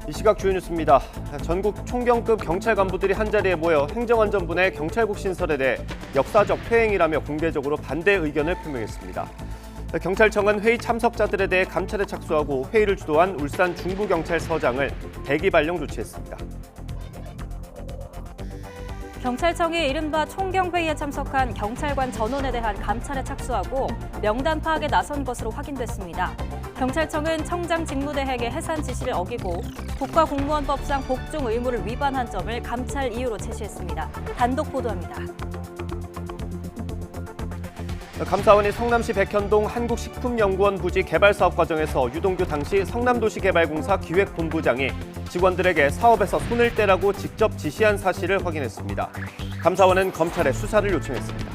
이 시각 주요 뉴스입니다. 전국 총경급 경찰 간부들이 한자리에 모여 행정안전부의 경찰국 신설에 대해 역사적 퇴행이라며 공개적으로 반대 의견을 표명했습니다. 경찰청은 회의 참석자들에 대해 감찰에 착수하고 회의를 주도한 울산 중부경찰서장을 대기 발령 조치했습니다. 경찰청이 이른바 총경회의에 참석한 경찰관 전원에 대한 감찰에 착수하고 명단 파악에 나선 것으로 확인됐습니다. 경찰청은 청장 직무대행의 해산 지시를 어기고 국가공무원법상 복종 의무를 위반한 점을 감찰 이유로 제시했습니다. 단독 보도합니다. 감사원이 성남시 백현동 한국식품연구원 부지 개발사업 과정에서 유동규 당시 성남도시개발공사 기획본부장이 직원들에게 사업에서 손을 떼라고 직접 지시한 사실을 확인했습니다. 감사원은 검찰에 수사를 요청했습니다.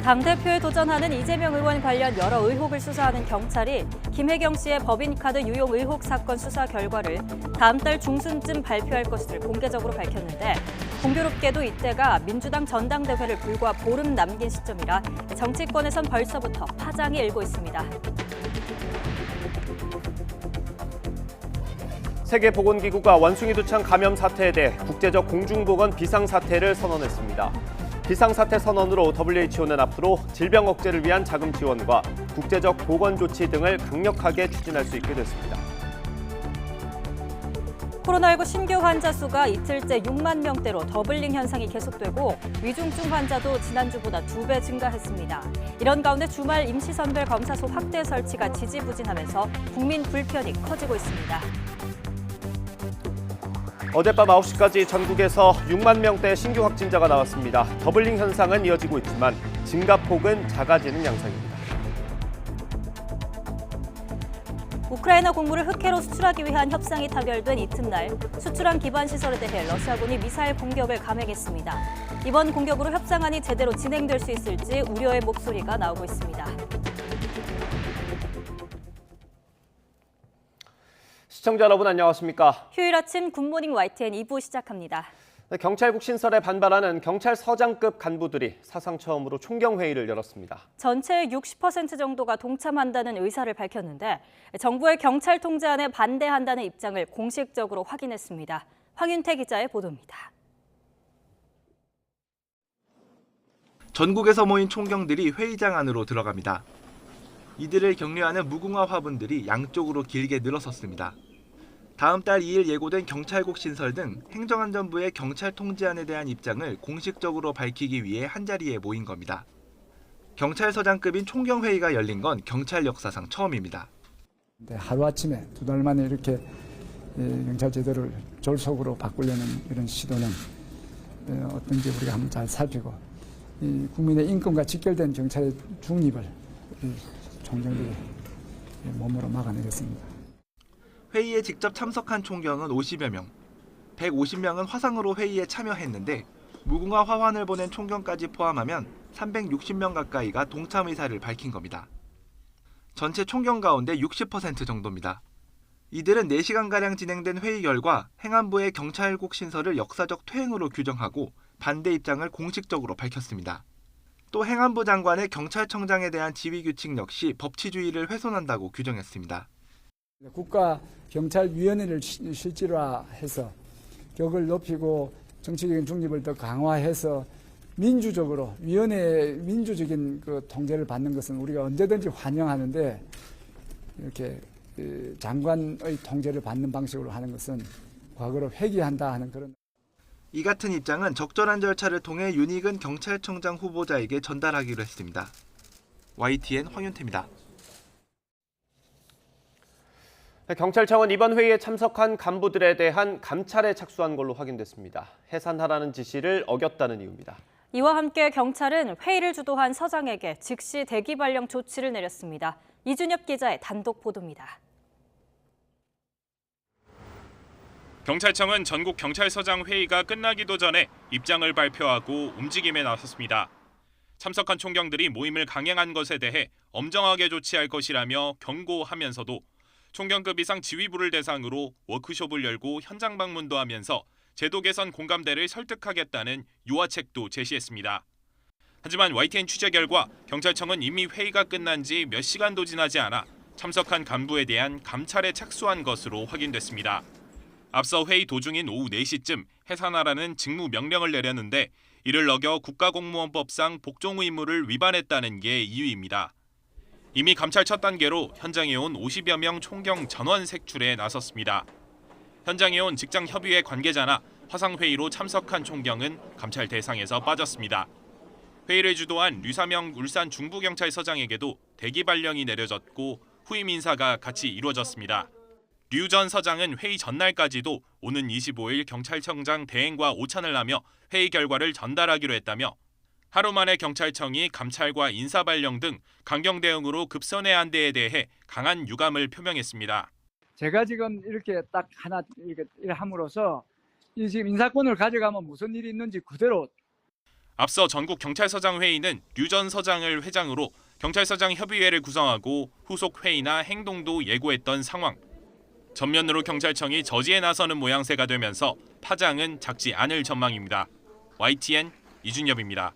당대표에 도전하는 이재명 의원 관련 여러 의혹을 수사하는 경찰이 김혜경 씨의 법인카드 유용 의혹 사건 수사 결과를 다음 달 중순쯤 발표할 것을 공개적으로 밝혔는데 공교롭게도 이때가 민주당 전당대회를 불과 보름 남긴 시점이라 정치권에선 벌써부터 파장이 일고 있습니다. 세계보건기구가 원숭이 두창 감염 사태에 대해 국제적 공중보건 비상사태를 선언했습니다. 비상사태 선언으로 WHO는 앞으로 질병 억제를 위한 자금 지원과 국제적 보건 조치 등을 강력하게 추진할 수 있게 됐습니다. 코로나19 신규 환자 수가 이틀째 6만 명대로 더블링 현상이 계속되고 위중증 환자도 지난주보다 2배 증가했습니다. 이런 가운데 주말 임시선별 검사소 확대 설치가 지지부진하면서 국민 불편이 커지고 있습니다. 어젯밤 9시까지 전국에서 6만 명대 신규 확진자가 나왔습니다. 더블링 현상은 이어지고 있지만 증가폭은 작아지는 양상입니다. 우크라이나 곡물을 흑해로 수출하기 위한 협상이 타결된 이튿날 수출항 기반 시설에 대해 러시아군이 미사일 공격을 감행했습니다. 이번 공격으로 협상안이 제대로 진행될 수 있을지 우려의 목소리가 나오고 있습니다. 시청자 여러분 안녕하십니까? 휴일 아침 굿모닝 YTN 2부 시작합니다. 경찰국 신설에 반발하는 경찰서장급 간부들이 사상 처음으로 총경회의를 열었습니다. 전체의 60% 정도가 동참한다는 의사를 밝혔는데 정부의 경찰 통제안에 반대한다는 입장을 공식적으로 확인했습니다. 황윤태 기자의 보도입니다. 전국에서 모인 총경들이 회의장 안으로 들어갑니다. 이들을 격려하는 무궁화 화분들이 양쪽으로 길게 늘어섰습니다. 다음 달 2일 예고된 경찰국 신설 등 행정안전부의 경찰 통제안에 대한 입장을 공식적으로 밝히기 위해 한자리에 모인 겁니다. 경찰서장급인 총경회의가 열린 건 경찰 역사상 처음입니다. 하루아침에 2달 만에 이렇게 경찰 제도를 졸속으로 바꾸려는 이런 시도는 어떤지 우리가 한번 잘 살피고 국민의 인권과 직결된 경찰의 중립을 총경들이 몸으로 막아내겠습니다. 회의에 직접 참석한 총경은 50여 명, 150명은 화상으로 회의에 참여했는데 무궁화 화환을 보낸 총경까지 포함하면 360명 가까이가 동참 의사를 밝힌 겁니다. 전체 총경 가운데 60% 정도입니다. 이들은 4시간가량 진행된 회의 결과 행안부의 경찰국 신설을 역사적 퇴행으로 규정하고 반대 입장을 공식적으로 밝혔습니다. 또 행안부 장관의 경찰청장에 대한 지휘규칙 역시 법치주의를 훼손한다고 규정했습니다. 국가경찰위원회를 실질화해서 격을 높이고 정치적인 중립을 더 강화해서 민주적으로 민주적인 그 통제를 받는 것은 우리가 언제든지 환영하는데 이렇게 장관의 통제를 받는 방식으로 하는 것은 과거로 회귀한다 하는 그런. 이 같은 입장은 적절한 절차를 통해 윤익은 경찰청장 후보자에게 전달하기로 했습니다. YTN 황윤태입니다. 경찰청은 이번 회의에 참석한 간부들에 대한 감찰에 착수한 걸로 확인됐습니다. 해산하라는 지시를 어겼다는 이유입니다. 이와 함께 경찰은 회의를 주도한 서장에게 즉시 대기 발령 조치를 내렸습니다. 이준엽 기자의 단독 보도입니다. 경찰청은 전국 경찰서장 회의가 끝나기도 전에 입장을 발표하고 움직임에 나섰습니다. 참석한 총경들이 모임을 강행한 것에 대해 엄정하게 조치할 것이라며 경고하면서도 총경급 이상 지휘부를 대상으로 워크숍을 열고 현장 방문도 하면서 제도 개선 공감대를 설득하겠다는 유화책도 제시했습니다. 하지만 YTN 취재 결과 경찰청은 이미 회의가 끝난 지 몇 시간도 지나지 않아 참석한 간부에 대한 감찰에 착수한 것으로 확인됐습니다. 앞서 회의 도중인 오후 4시쯤 해산하라는 직무 명령을 내렸는데 이를 어겨 국가공무원법상 복종 의무를 위반했다는 게 이유입니다. 이미 감찰 첫 단계로 현장에 온 50여 명 총경 전원 색출에 나섰습니다. 현장에 온 직장협의회 관계자나 화상회의로 참석한 총경은 감찰 대상에서 빠졌습니다. 회의를 주도한 류사명 울산 중부경찰서장에게도 대기 발령이 내려졌고 후임 인사가 같이 이루어졌습니다. 류 전 서장은 회의 전날까지도 오는 25일 경찰청장 대행과 오찬을 하며 회의 결과를 전달하기로 했다며 하루 만에 경찰청이 감찰과 인사 발령 등 강경 대응으로 급선회한 데에 대해 강한 유감을 표명했습니다. 제가 지금 이렇게 딱 하나 이렇게 함으로써 이 지금 인사권을 가져가면 무슨 일이 있는지 그대로. 앞서 전국 경찰서장 회의는 류 전 서장을 회장으로 경찰서장 협의회를 구성하고 후속 회의나 행동도 예고했던 상황. 전면으로 경찰청이 저지에 나서는 모양새가 되면서 파장은 작지 않을 전망입니다. YTN 이준엽입니다.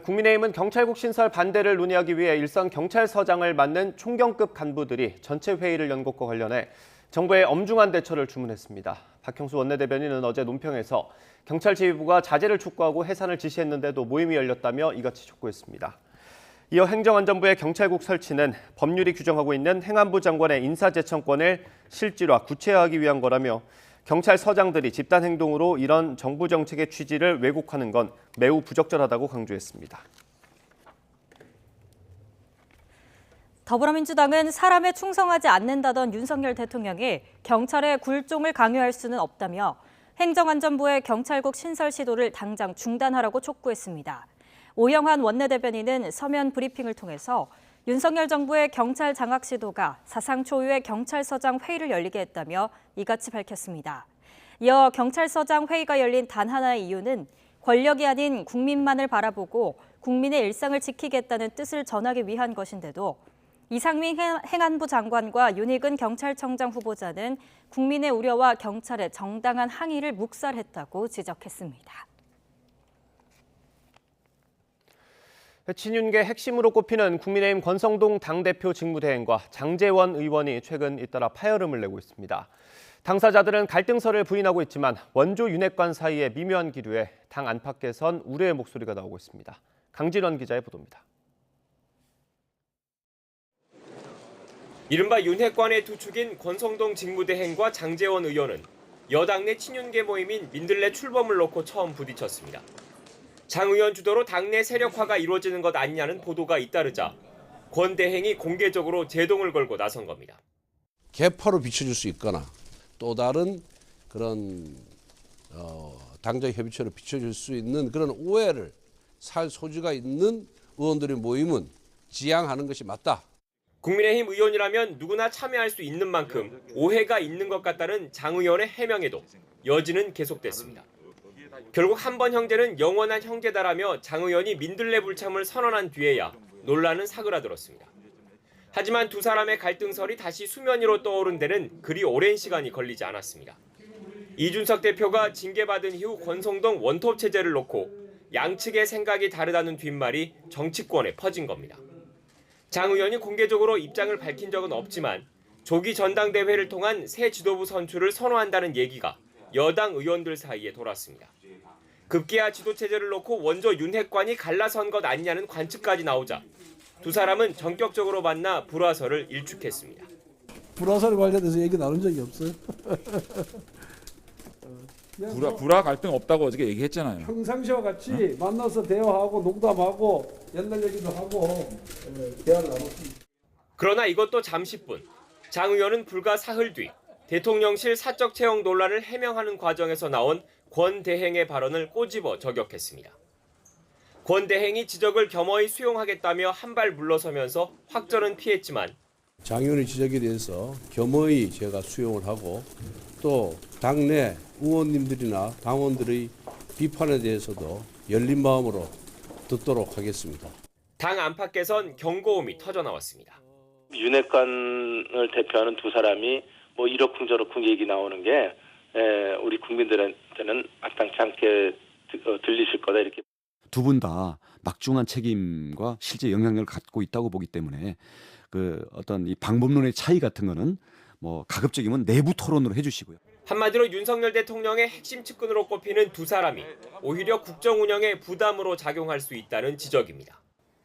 국민의힘은 경찰국 신설 반대를 논의하기 위해 일선 경찰서장을 맡는 총경급 간부들이 전체 회의를 연 것과 관련해 정부의 엄중한 대처를 주문했습니다. 박형수 원내대변인은 어제 논평에서 경찰 지휘부가 자제를 촉구하고 해산을 지시했는데도 모임이 열렸다며 이같이 촉구했습니다. 이어 행정안전부의 경찰국 설치는 법률이 규정하고 있는 행안부 장관의 인사제청권을 실질화, 구체화하기 위한 거라며 경찰서장들이 집단행동으로 이런 정부 정책의 취지를 왜곡하는 건 매우 부적절하다고 강조했습니다. 더불어민주당은 사람에 충성하지 않는다던 윤석열 대통령이 경찰의 굴종을 강요할 수는 없다며 행정안전부의 경찰국 신설 시도를 당장 중단하라고 촉구했습니다. 오영환 원내대변인은 서면 브리핑을 통해서 윤석열 정부의 경찰 장악 시도가 사상 초유의 경찰서장 회의를 열리게 했다며 이같이 밝혔습니다. 이어 경찰서장 회의가 열린 단 하나의 이유는 권력이 아닌 국민만을 바라보고 국민의 일상을 지키겠다는 뜻을 전하기 위한 것인데도 이상민 행안부 장관과 윤익은 경찰청장 후보자는 국민의 우려와 경찰의 정당한 항의를 묵살했다고 지적했습니다. 친윤계 핵심으로 꼽히는 국민의힘 권성동 당대표 직무대행과 장제원 의원이 최근 잇따라 파열음을 내고 있습니다. 당사자들은 갈등설을 부인하고 있지만 원조 윤핵관 사이의 미묘한 기류에 당 안팎에선 우려의 목소리가 나오고 있습니다. 강진원 기자의 보도입니다. 이른바 윤핵관의 두 축인 권성동 직무대행과 장제원 의원은 여당 내 친윤계 모임인 민들레 출범을 놓고 처음 부딪혔습니다. 장 의원 주도로 당내 세력화가 이루어지는 것 아니냐는 보도가 잇따르자 권 대행이 공개적으로 제동을 걸고 나선 겁니다. 개파로 비춰질 수 있거나 또 다른 그런 당적 협의체로 비춰질 수 있는 그런 오해를 살 소지가 있는 의원들의 모임은 지양하는 것이 맞다. 국민의힘 의원이라면 누구나 참여할 수 있는 만큼 오해가 있는 것 같다는 장 의원의 해명에도 여지는 계속됐습니다. 결국 한 번 형제는 영원한 형제다라며 장 의원이 민들레 불참을 선언한 뒤에야 논란은 사그라들었습니다. 하지만 두 사람의 갈등설이 다시 수면 위로 떠오른 데는 그리 오랜 시간이 걸리지 않았습니다. 이준석 대표가 징계받은 이후 권성동 원톱 체제를 놓고 양측의 생각이 다르다는 뒷말이 정치권에 퍼진 겁니다. 장 의원이 공개적으로 입장을 밝힌 적은 없지만 조기 전당대회를 통한 새 지도부 선출을 선호한다는 얘기가 여당 의원들 사이에 돌았습니다. 급기야 지도체제를 놓고 원조 윤핵관이 갈라선 것 아니냐는 관측까지 나오자 두 사람은 전격적으로 만나 불화설을 일축했습니다. 불화설 관련해서 얘기 나눈 적이 없어요. 불화 갈등 없다고 어저께 얘기했잖아요. 평상시와 같이 만나서 대화하고 농담하고 옛날 얘기도 하고 대화를 나눴습니다. 그러나 이것도 잠시뿐. 장 의원은 불과 사흘 뒤 대통령실 사적 채용 논란을 해명하는 과정에서 나온 권 대행의 발언을 꼬집어 저격했습니다. 권 대행이 지적을 겸허히 수용하겠다며 한 발 물러서면서 확전은 피했지만 장 의원의 지적에 대해서 겸허히 제가 수용을 하고 또 당내 의원님들이나 당원들의 비판에 대해서도 열린 마음으로 듣도록 하겠습니다. 당 안팎에선 경고음이 터져나왔습니다. 윤핵관을 대표하는 두 사람이 뭐 이러쿵저러쿵 얘기 나오는 게 우리 국민들한테는 마땅치 않게 들리실 거다 이렇게. 두 분 다 막중한 책임과 실제 영향력을 갖고 있다고 보기 때문에 그 어떤 이 방법론의 차이 같은 거는 뭐 가급적이면 내부 토론으로 해주시고요. 한마디로 윤석열 대통령의 핵심 측근으로 꼽히는 두 사람이 오히려 국정 운영에 부담으로 작용할 수 있다는 지적입니다.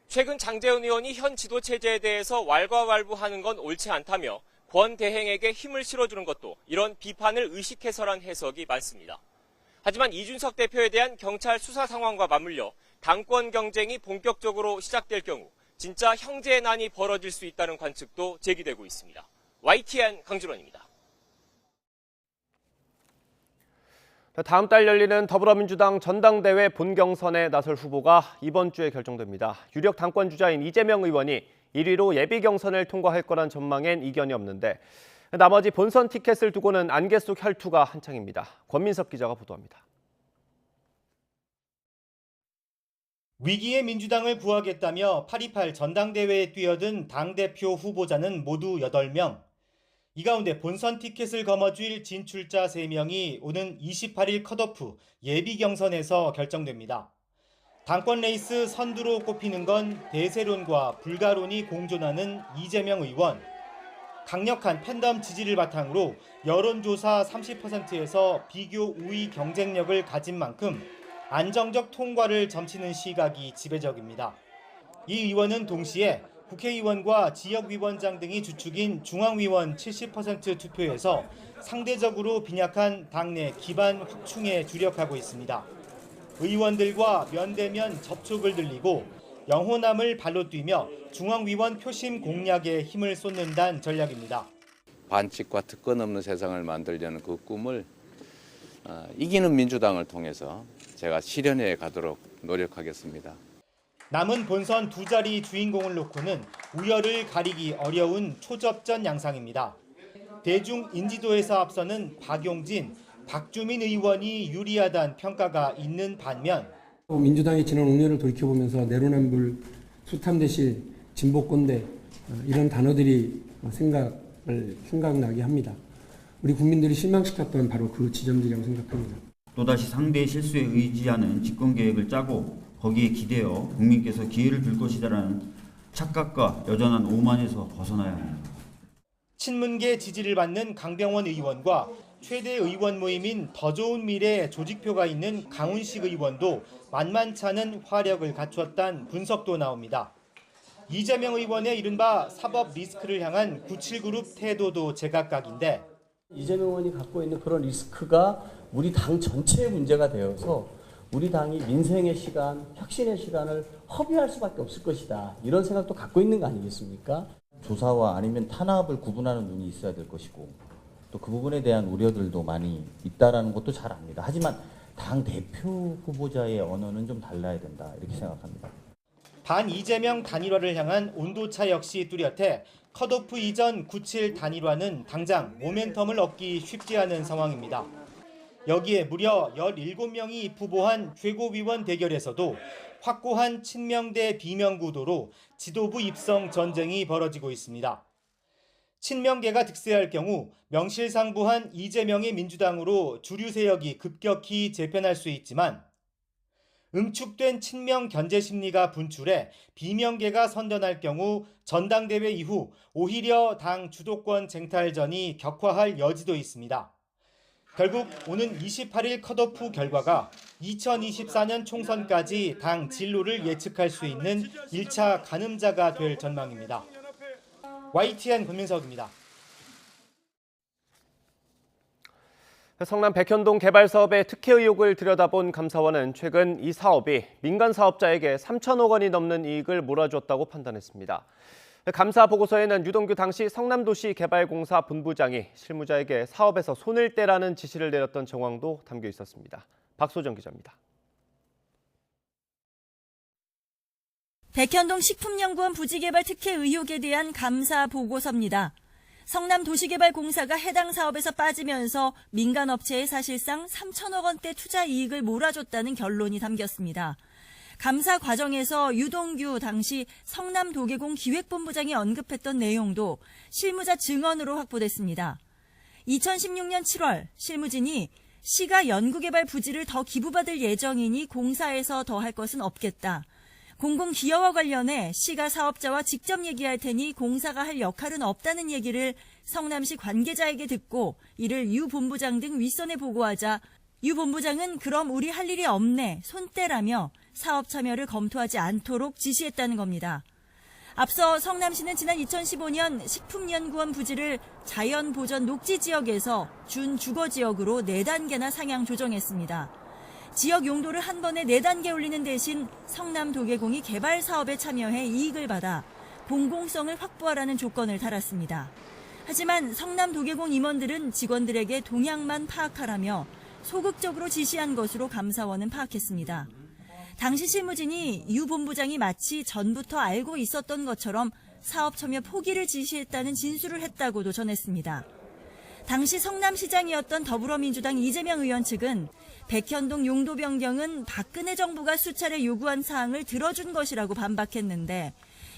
최근 장제원 의원이 현 지도 체제에 대해서 왈가왈부하는 건 옳지 않다며 권 대행에게 힘을 실어주는 것도 이런 비판을 의식해서란 해석이 많습니다. 하지만 이준석 대표에 대한 경찰 수사 상황과 맞물려 당권 경쟁이 본격적으로 시작될 경우 진짜 형제의 난이 벌어질 수 있다는 관측도 제기되고 있습니다. YTN 강준원입니다. 다음 달 열리는 더불어민주당 전당대회 본경선에 나설 후보가 이번 주에 결정됩니다. 유력 당권 주자인 이재명 의원이 1위로 예비 경선을 통과할 거란 전망엔 이견이 없는데 나머지 본선 티켓을 두고는 안개 속 혈투가 한창입니다. 권민석 기자가 보도합니다. 위기의 민주당을 구하겠다며 8.28 전당대회에 뛰어든 당대표 후보자는 모두 8명. 이 가운데 본선 티켓을 거머쥘 진출자 3명이 오는 28일 컷오프 예비 경선에서 결정됩니다. 당권 레이스 선두로 꼽히는 건 대세론과 불가론이 공존하는 이재명 의원. 강력한 팬덤 지지를 바탕으로 여론조사 30%에서 비교 우위 경쟁력을 가진 만큼 안정적 통과를 점치는 시각이 지배적입니다. 이 의원은 동시에 국회의원과 지역위원장 등이 주축인 중앙위원 70% 투표에서 상대적으로 빈약한 당내 기반 확충에 주력하고 있습니다. 의원들과 면대면 접촉을 늘리고 영호남을 발로 뛰며 중앙위원 표심 공략에 힘을 쏟는다는 전략입니다. 반칙과 특권 없는 세상을 만들려는 그 꿈을 이기는 민주당을 통해서 제가 실현해 가도록 노력하겠습니다. 남은 본선 두 자리 주인공을 놓고는 우열을 가리기 어려운 초접전 양상입니다. 대중 인지도에서 앞서는 박용진, 박주민 의원이 유리하다는 평가가 있는 반면 민주당이 지난 5년을 돌이켜보면서 내로남불, 수탐대실, 진보꼰대 이런 단어들이 생각나게 합니다. 우리 국민들이 실망시켰던 바로 그 지점들이라고 생각합니다. 또다시 상대의 실수에 의지하는 집권계획을 짜고 거기에 기대어 국민께서 기회를 줄 것이다라는 착각과 여전한 오만에서 벗어나야 합니다. 친문계 지지를 받는 강병원 의원과 최대 의원 모임인 더 좋은 미래 조직표가 있는 강훈식 의원도 만만찮은 화력을 갖추었다는 분석도 나옵니다. 이재명 의원의 이른바 사법 리스크를 향한 97그룹 태도도 제각각인데 이재명 의원이 갖고 있는 그런 리스크가 우리 당 전체의 문제가 되어서 우리 당이 민생의 시간, 혁신의 시간을 허비할 수밖에 없을 것이다. 이런 생각도 갖고 있는 거 아니겠습니까? 조사와 아니면 탄압을 구분하는 눈이 있어야 될 것이고 또 그 부분에 대한 우려들도 많이 있다라는 것도 잘 압니다. 하지만 당 대표 후보자의 언어는 좀 달라야 된다. 이렇게 생각합니다. 반 이재명 단일화를 향한 온도차 역시 뚜렷해 컷오프 이전 97 단일화는 당장 모멘텀을 얻기 쉽지 않은 상황입니다. 여기에 무려 17명이 후보한 최고위원 대결에서도 확고한 친명 대 비명 구도로 지도부 입성 전쟁이 벌어지고 있습니다. 친명계가 득세할 경우 명실상부한 이재명의 민주당으로 주류 세력이 급격히 재편할 수 있지만 응축된 친명 견제 심리가 분출해 비명계가 선전할 경우 전당대회 이후 오히려 당 주도권 쟁탈전이 격화할 여지도 있습니다. 결국 오는 28일 컷오프 결과가 2024년 총선까지 당 진로를 예측할 수 있는 1차 가늠자가 될 전망입니다. YTN 권민석입니다. 성남 백현동 개발 사업의 특혜 의혹을 들여다본 감사원은 최근 이 사업이 민간 사업자에게 3천억 원이 넘는 이익을 몰아줬다고 판단했습니다. 감사 보고서에는 유동규 당시 성남도시개발공사 본부장이 실무자에게 사업에서 손을 떼라는 지시를 내렸던 정황도 담겨 있었습니다. 박소정 기자입니다. 백현동 식품연구원 부지개발 특혜 의혹에 대한 감사 보고서입니다. 성남도시개발공사가 해당 사업에서 빠지면서 민간업체에 사실상 3천억 원대 투자 이익을 몰아줬다는 결론이 담겼습니다. 감사 과정에서 유동규 당시 성남도계공 기획본부장이 언급했던 내용도 실무자 증언으로 확보됐습니다. 2016년 7월 실무진이 시가 연구개발 부지를 더 기부받을 예정이니 공사에서 더 할 것은 없겠다. 공공기여와 관련해 시가 사업자와 직접 얘기할 테니 공사가 할 역할은 없다는 얘기를 성남시 관계자에게 듣고 이를 유 본부장 등 윗선에 보고하자 유 본부장은 그럼 우리 할 일이 없네, 손떼라며 사업 참여를 검토하지 않도록 지시했다는 겁니다. 앞서 성남시는 지난 2015년 식품연구원 부지를 자연보전 녹지 지역에서 준주거지역으로 4단계나 상향 조정했습니다. 지역 용도를 한 번에 4단계 올리는 대신 성남도계공이 개발 사업에 참여해 이익을 받아 공공성을 확보하라는 조건을 달았습니다. 하지만 성남도계공 임원들은 직원들에게 동향만 파악하라며 소극적으로 지시한 것으로 감사원은 파악했습니다. 당시 실무진이 유 본부장이 마치 전부터 알고 있었던 것처럼 사업 참여 포기를 지시했다는 진술을 했다고도 전했습니다. 당시 성남시장이었던 더불어민주당 이재명 의원 측은 백현동 용도 변경은 박근혜 정부가 수차례 요구한 사항을 들어준 것이라고 반박했는데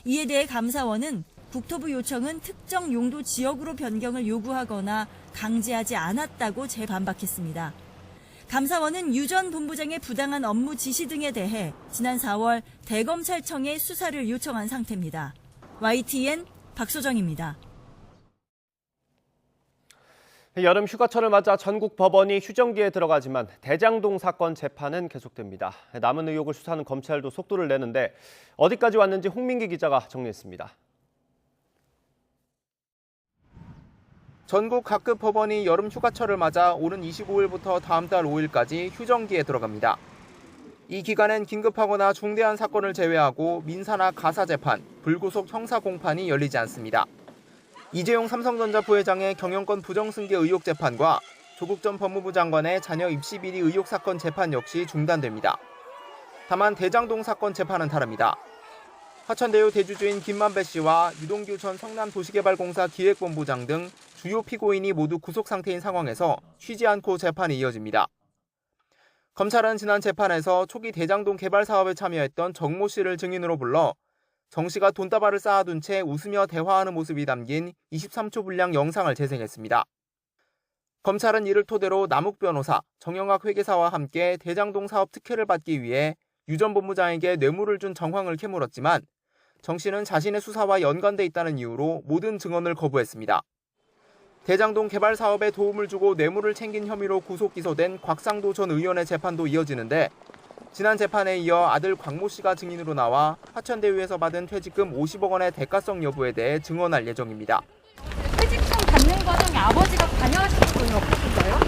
이에 대해 감사원은 국토부 요청은 특정 용도 지역으로 변경을 요구하거나 강제하지 않았다고 재반박했습니다. 감사원은 유 전 본부장의 부당한 업무 지시 등에 대해 지난 4월 대검찰청에 수사를 요청한 상태입니다. YTN 박소정입니다. 여름 휴가철을 맞아 전국 법원이 휴정기에 들어가지만 대장동 사건 재판은 계속됩니다. 남은 의혹을 수사하는 검찰도 속도를 내는데 어디까지 왔는지 홍민기 기자가 정리했습니다. 전국 각급 법원이 여름 휴가철을 맞아 오는 25일부터 다음 달 5일까지 휴정기에 들어갑니다. 이 기간엔 긴급하거나 중대한 사건을 제외하고 민사나 가사 재판, 불구속 형사 공판이 열리지 않습니다. 이재용 삼성전자 부회장의 경영권 부정승계 의혹 재판과 조국 전 법무부 장관의 자녀 입시 비리 의혹 사건 재판 역시 중단됩니다. 다만 대장동 사건 재판은 다릅니다. 화천대유 대주주인 김만배 씨와 유동규 전 성남도시개발공사 기획본부장 등 주요 피고인이 모두 구속 상태인 상황에서 쉬지 않고 재판이 이어집니다. 검찰은 지난 재판에서 초기 대장동 개발 사업에 참여했던 정모 씨를 증인으로 불러 정 씨가 돈다발을 쌓아둔 채 웃으며 대화하는 모습이 담긴 23초 분량 영상을 재생했습니다. 검찰은 이를 토대로 남욱 변호사, 정영학 회계사와 함께 대장동 사업 특혜를 받기 위해 유 전 본부장에게 뇌물을 준 정황을 캐물었지만 정 씨는 자신의 수사와 연관돼 있다는 이유로 모든 증언을 거부했습니다. 대장동 개발 사업에 도움을 주고 뇌물을 챙긴 혐의로 구속 기소된 곽상도 전 의원의 재판도 이어지는데 지난 재판에 이어 아들 광모 씨가 증인으로 나와 화천대유에서 받은 퇴직금 50억 원의 대가성 여부에 대해 증언할 예정입니다. 퇴직금 받는 과정에 아버지가 관여하신 부분이 없으신가요?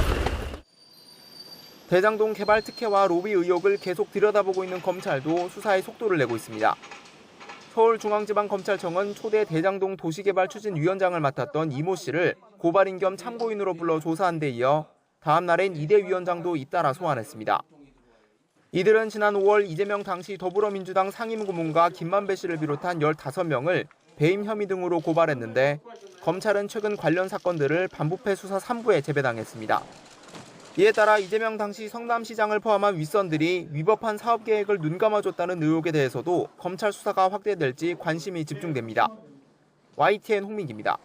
대장동 개발 특혜와 로비 의혹을 계속 들여다보고 있는 검찰도 수사에 속도를 내고 있습니다. 서울중앙지방검찰청은 초대 대장동 도시개발추진위원장을 맡았던 이모 씨를 고발인 겸 참고인으로 불러 조사한 데 이어 다음 날엔 이대 위원장도 잇따라 소환했습니다. 이들은 지난 5월 이재명 당시 더불어민주당 상임고문과 김만배 씨를 비롯한 15명을 배임 혐의 등으로 고발했는데 검찰은 최근 관련 사건들을 반부패 수사 3부에 재배당했습니다. 이에 따라 이재명 당시 성남시장을 포함한 윗선들이 위법한 사업계획을 눈감아줬다는 의혹에 대해서도 검찰 수사가 확대될지 관심이 집중됩니다. YTN 홍민기입니다.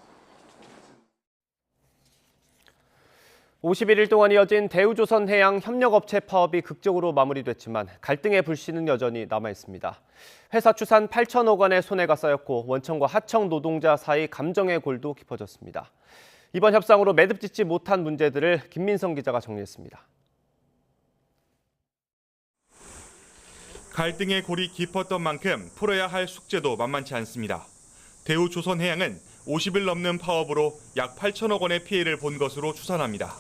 51일 동안 이어진 대우조선해양 협력업체 파업이 극적으로 마무리됐지만 갈등의 불씨는 여전히 남아있습니다. 회사 추산 8천억 원의 손해가 쌓였고 원청과 하청 노동자 사이 감정의 골도 깊어졌습니다. 이번 협상으로 매듭짓지 못한 문제들을 김민성 기자가 정리했습니다. 갈등의 골이 깊었던 만큼 풀어야 할 숙제도 만만치 않습니다. 대우조선해양은 50일 넘는 파업으로 약 8천억 원의 피해를 본 것으로 추산합니다.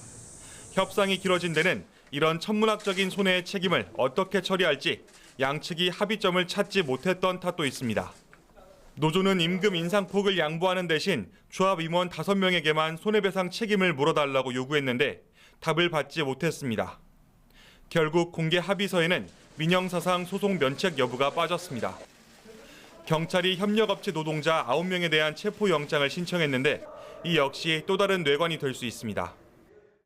협상이 길어진 데는 이런 천문학적인 손해의 책임을 어떻게 처리할지 양측이 합의점을 찾지 못했던 탓도 있습니다. 노조는 임금 인상폭을 양보하는 대신 조합 임원 5명에게만 손해배상 책임을 물어달라고 요구했는데 답을 받지 못했습니다. 결국 공개 합의서에는 민형사상 소송 면책 여부가 빠졌습니다. 경찰이 협력업체 노동자 9명에 대한 체포영장을 신청했는데 이 역시 또 다른 뇌관이 될 수 있습니다.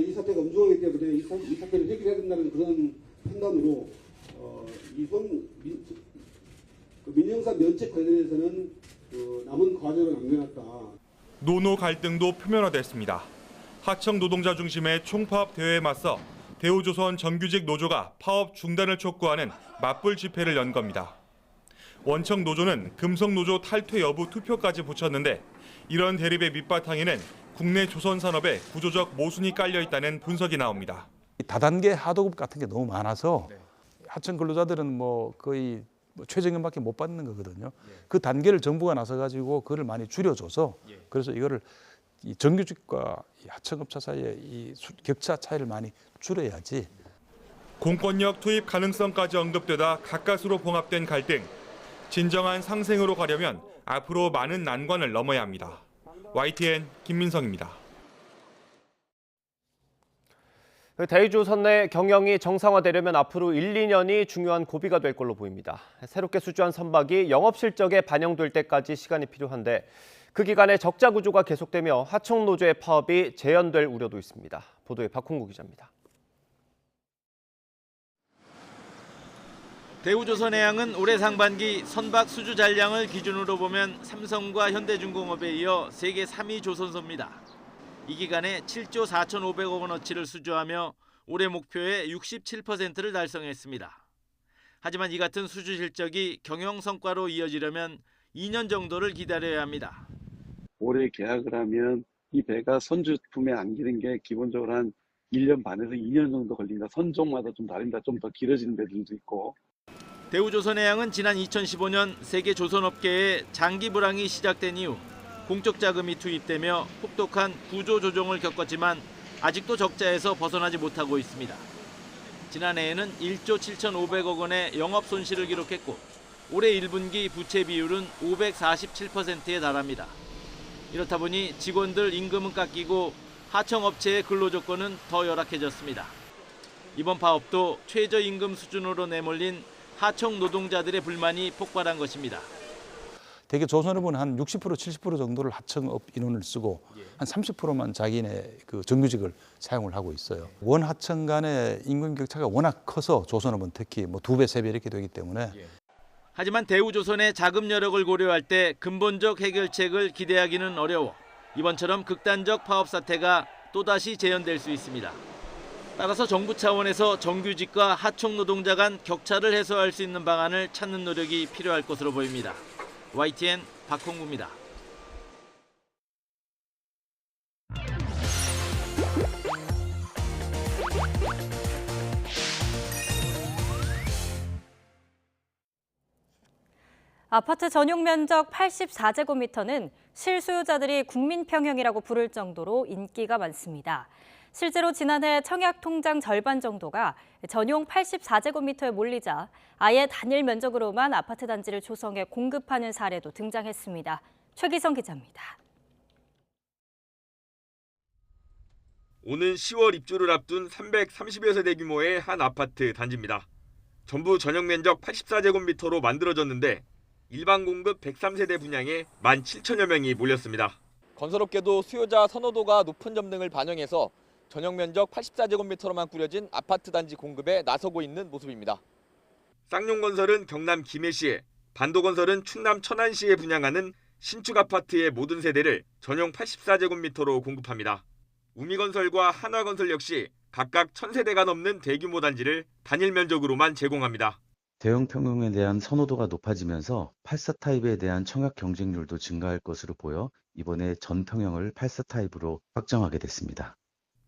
이 사태가 엄중하기 때문에 이 사태를 해결해야 된다는 그런 판단으로 민형사 면책 관련해서는 남은 과정을 남겨놨다. 노노 갈등도 표면화됐습니다. 하청 노동자 중심의 총파업 대회에 맞서 대우조선 정규직 노조가 파업 중단을 촉구하는 맞불 집회를 연 겁니다. 원청 노조는 금속 노조 탈퇴 여부 투표까지 붙였는데 이런 대립의 밑바탕에는 국내 조선 산업에 구조적 모순이 깔려 있다는 분석이 나옵니다. 다단계 하도급 같은 게 너무 많아서 하청 근로자들은 뭐 거의 최저임금밖에 못 받는 거거든요. 그 단계를 정부가 나서 가지고 그걸 많이 줄여줘서 그래서 이거를 이 정규직과 하청업체 사이의 이 격차 차이를 많이 줄여야지. 공권력 투입 가능성까지 언급되다 가까스로 봉합된 갈등. 진정한 상생으로 가려면 앞으로 많은 난관을 넘어야 합니다. YTN 김민성입니다. 대우조선 내 경영이 정상화되려면 앞으로 1, 2년이 중요한 고비가 될 걸로 보입니다. 새롭게 수주한 선박이 영업 실적에 반영될 때까지 시간이 필요한데 그 기간에 적자 구조가 계속되며 하청 노조의 파업이 재연될 우려도 있습니다. 보도에 박홍구 기자입니다. 대우조선해양은 올해 상반기 선박 수주 잔량을 기준으로 보면 삼성과 현대중공업에 이어 세계 3위 조선소입니다. 이 기간에 7조 4,500억 원어치를 수주하며 올해 목표의 67%를 달성했습니다. 하지만 이 같은 수주 실적이 경영 성과로 이어지려면 2년 정도를 기다려야 합니다. 올해 계약을 하면 이 배가 선주품에 안기는 게 기본적으로 한 1년 반에서 2년 정도 걸린다. 선종마다 좀 다릅니다. 좀 더 길어지는 배들도 있고. 대우조선해양은 지난 2015년 세계 조선업계에 장기 불황이 시작된 이후 공적 자금이 투입되며 혹독한 구조 조정을 겪었지만 아직도 적자에서 벗어나지 못하고 있습니다. 지난해에는 1조 7,500억 원의 영업 손실을 기록했고 올해 1분기 부채 비율은 547%에 달합니다. 이렇다 보니 직원들 임금은 깎이고 하청업체의 근로조건은 더 열악해졌습니다. 이번 파업도 최저임금 수준으로 내몰린 하청 노동자들의 불만이 폭발한 것입니다. 대개 조선업은 한 60% 70% 정도를 하청업 인원을 쓰고 한 30%만 자기네 그 정규직을 사용을 하고 있어요. 원 하청 간의 임금 격차가 워낙 커서 조선업은 특히 뭐 2배, 3배 이렇게 되기 때문에. 하지만 대우조선의 자금 여력을 고려할 때 근본적 해결책을 기대하기는 어려워 이번처럼 극단적 파업 사태가 또다시 재현될 수 있습니다. 따라서 정부 차원에서 정규직과 하청 노동자 간 격차를 해소할 수 있는 방안을 찾는 노력이 필요할 것으로 보입니다. YTN 박홍구입니다. 아파트 전용 면적 84제곱미터는 실수요자들이 국민평형이라고 부를 정도로 인기가 많습니다. 실제로 지난해 청약 통장 절반 정도가 전용 84제곱미터에 몰리자 아예 단일 면적으로만 아파트 단지를 조성해 공급하는 사례도 등장했습니다. 최기성 기자입니다. 오는 10월 입주를 앞둔 330여 세대 규모의 한 아파트 단지입니다. 전부 전용 면적 84제곱미터로 만들어졌는데 일반 공급 103세대 분양에 17,000여 명이 몰렸습니다. 건설업계도 수요자 선호도가 높은 점 등을 반영해서 전용 면적 84제곱미터로만 꾸려진 아파트 단지 공급에 나서고 있는 모습입니다. 쌍용건설은 경남 김해시에, 반도건설은 충남 천안시에 분양하는 신축 아파트의 모든 세대를 전용 84제곱미터로 공급합니다. 우미건설과 한화건설 역시 각각 1,000세대가 넘는 대규모 단지를 단일 면적으로만 제공합니다. 대형 평형에 대한 선호도가 높아지면서 84 타입에 대한 청약 경쟁률도 증가할 것으로 보여 이번에 전 평형을 84 타입으로 확정하게 됐습니다.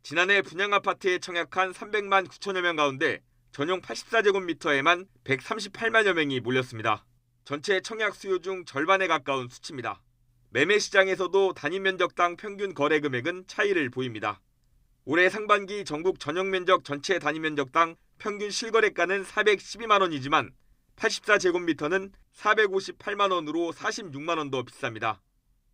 지난해 분양 아파트에 청약한 300만 9천여 명 가운데 전용 84제곱미터에만 138만여 명이 몰렸습니다. 전체 청약 수요 중 절반에 가까운 수치입니다. 매매 시장에서도 단위 면적당 평균 거래 금액은 차이를 보입니다. 올해 상반기 전국 전용 면적 전체 단위 면적당 평균 실거래가는 412만 원이지만 84제곱미터는 458만 원으로 46만 원 더 비쌉니다.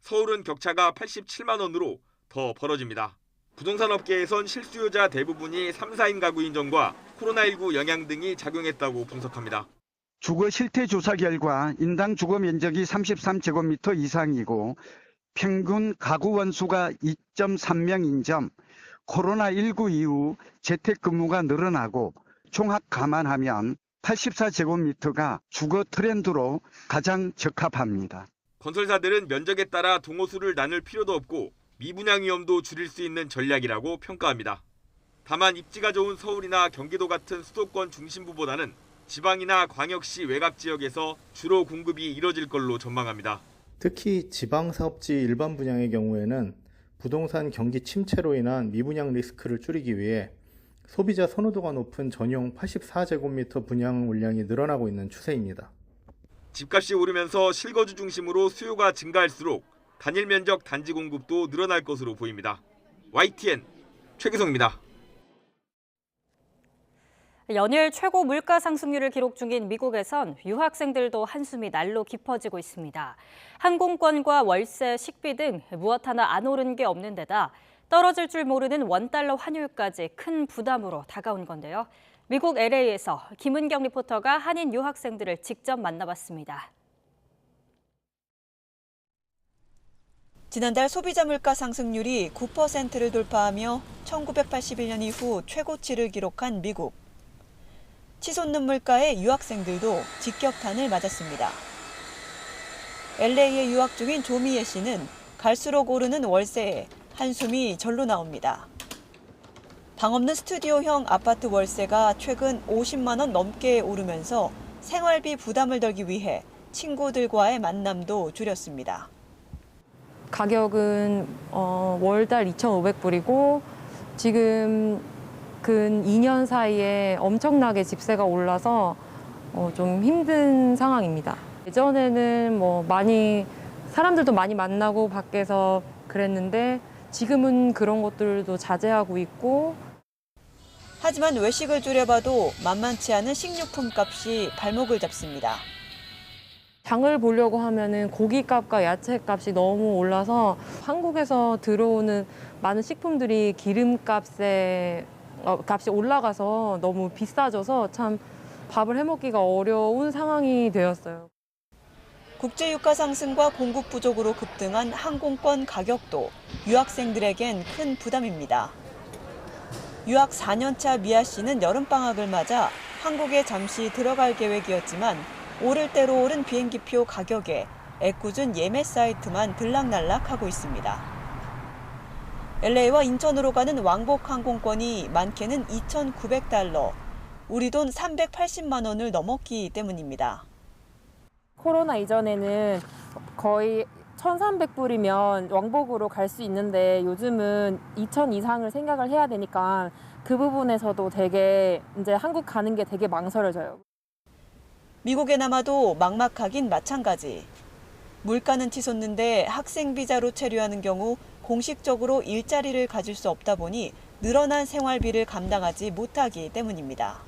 서울은 격차가 87만 원으로 더 벌어집니다. 부동산 업계에선 실수요자 대부분이 3, 4인 가구 인정과 코로나19 영향 등이 작용했다고 분석합니다. 주거 실태 조사 결과 인당 주거 면적이 33제곱미터 이상이고 평균 가구 원수가 2.3명인 점, 코로나19 이후 재택근무가 늘어나고 종합 감안하면 84제곱미터가 주거 트렌드로 가장 적합합니다. 건설사들은 면적에 따라 동호수를 나눌 필요도 없고 미분양 위험도 줄일 수 있는 전략이라고 평가합니다. 다만 입지가 좋은 서울이나 경기도 같은 수도권 중심부보다는 지방이나 광역시 외곽 지역에서 주로 공급이 이뤄질 걸로 전망합니다. 특히 지방사업지 일반 분양의 경우에는 부동산 경기 침체로 인한 미분양 리스크를 줄이기 위해 소비자 선호도가 높은 전용 84제곱미터 분양 물량이 늘어나고 있는 추세입니다. 집값이 오르면서 실거주 중심으로 수요가 증가할수록 단일 면적 단지 공급도 늘어날 것으로 보입니다. YTN 최기성입니다. 연일 최고 물가 상승률을 기록 중인 미국에선 유학생들도 한숨이 날로 깊어지고 있습니다. 항공권과 월세, 식비 등 무엇 하나 안 오른 게 없는 데다 떨어질 줄 모르는 원달러 환율까지 큰 부담으로 다가온 건데요. 미국 LA에서 김은경 리포터가 한인 유학생들을 직접 만나봤습니다. 지난달 소비자 물가 상승률이 9%를 돌파하며 1981년 이후 최고치를 기록한 미국. 치솟는 물가에 유학생들도 직격탄을 맞았습니다. LA에 유학 중인 조미애 씨는 갈수록 오르는 월세에 한숨이 절로 나옵니다. 방 없는 스튜디오형 아파트 월세가 최근 50만 원 넘게 오르면서 생활비 부담을 덜기 위해 친구들과의 만남도 줄였습니다. 가격은 월달 2,500불이고 지금 근 2년 사이에 엄청나게 집세가 올라서 좀 힘든 상황입니다. 예전에는 사람들도 많이 만나고 밖에서 그랬는데 지금은 그런 것들도 자제하고 있고. 하지만 외식을 줄여봐도 만만치 않은 식료품 값이 발목을 잡습니다. 장을 보려고 하면은 고기값과 야채값이 너무 올라서 한국에서 들어오는 많은 식품들이 기름값에 값이 올라가서 너무 비싸져서 참 밥을 해먹기가 어려운 상황이 되었어요. 국제 유가 상승과 공급 부족으로 급등한 항공권 가격도 유학생들에겐 큰 부담입니다. 유학 4년차 미아 씨는 여름방학을 맞아 한국에 잠시 들어갈 계획이었지만 오를 대로 오른 비행기표 가격에 애꿎은 예매 사이트만 들락날락하고 있습니다. LA와 인천으로 가는 왕복 항공권이 많게는 $2,900, 우리 돈 380만 원을 넘었기 때문입니다. 코로나 이전에는 거의 1,300불이면 왕복으로 갈 수 있는데 요즘은 2,000 이상을 생각을 해야 되니까 그 부분에서도 되게 이제 한국 가는 게 되게 망설여져요. 미국에 남아도 막막하긴 마찬가지. 물가는 치솟는데 학생 비자로 체류하는 경우 공식적으로 일자리를 가질 수 없다 보니 늘어난 생활비를 감당하지 못하기 때문입니다.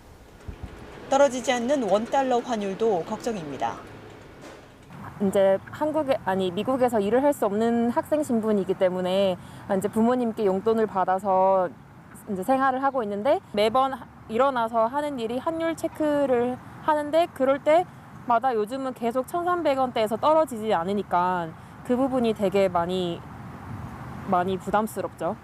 떨어지지 않는 원달러 환율도 걱정입니다. 이제 미국에서 일을 할 수 없는 학생 신분이기 때문에 이제 부모님께 용돈을 받아서 이제 생활을 하고 있는데 매번 일어나서 하는 일이 환율 체크를 하는데 그럴 때마다 요즘은 계속 1,300원대에서 떨어지지 않으니까 그 부분이 되게 많이 부담스럽죠.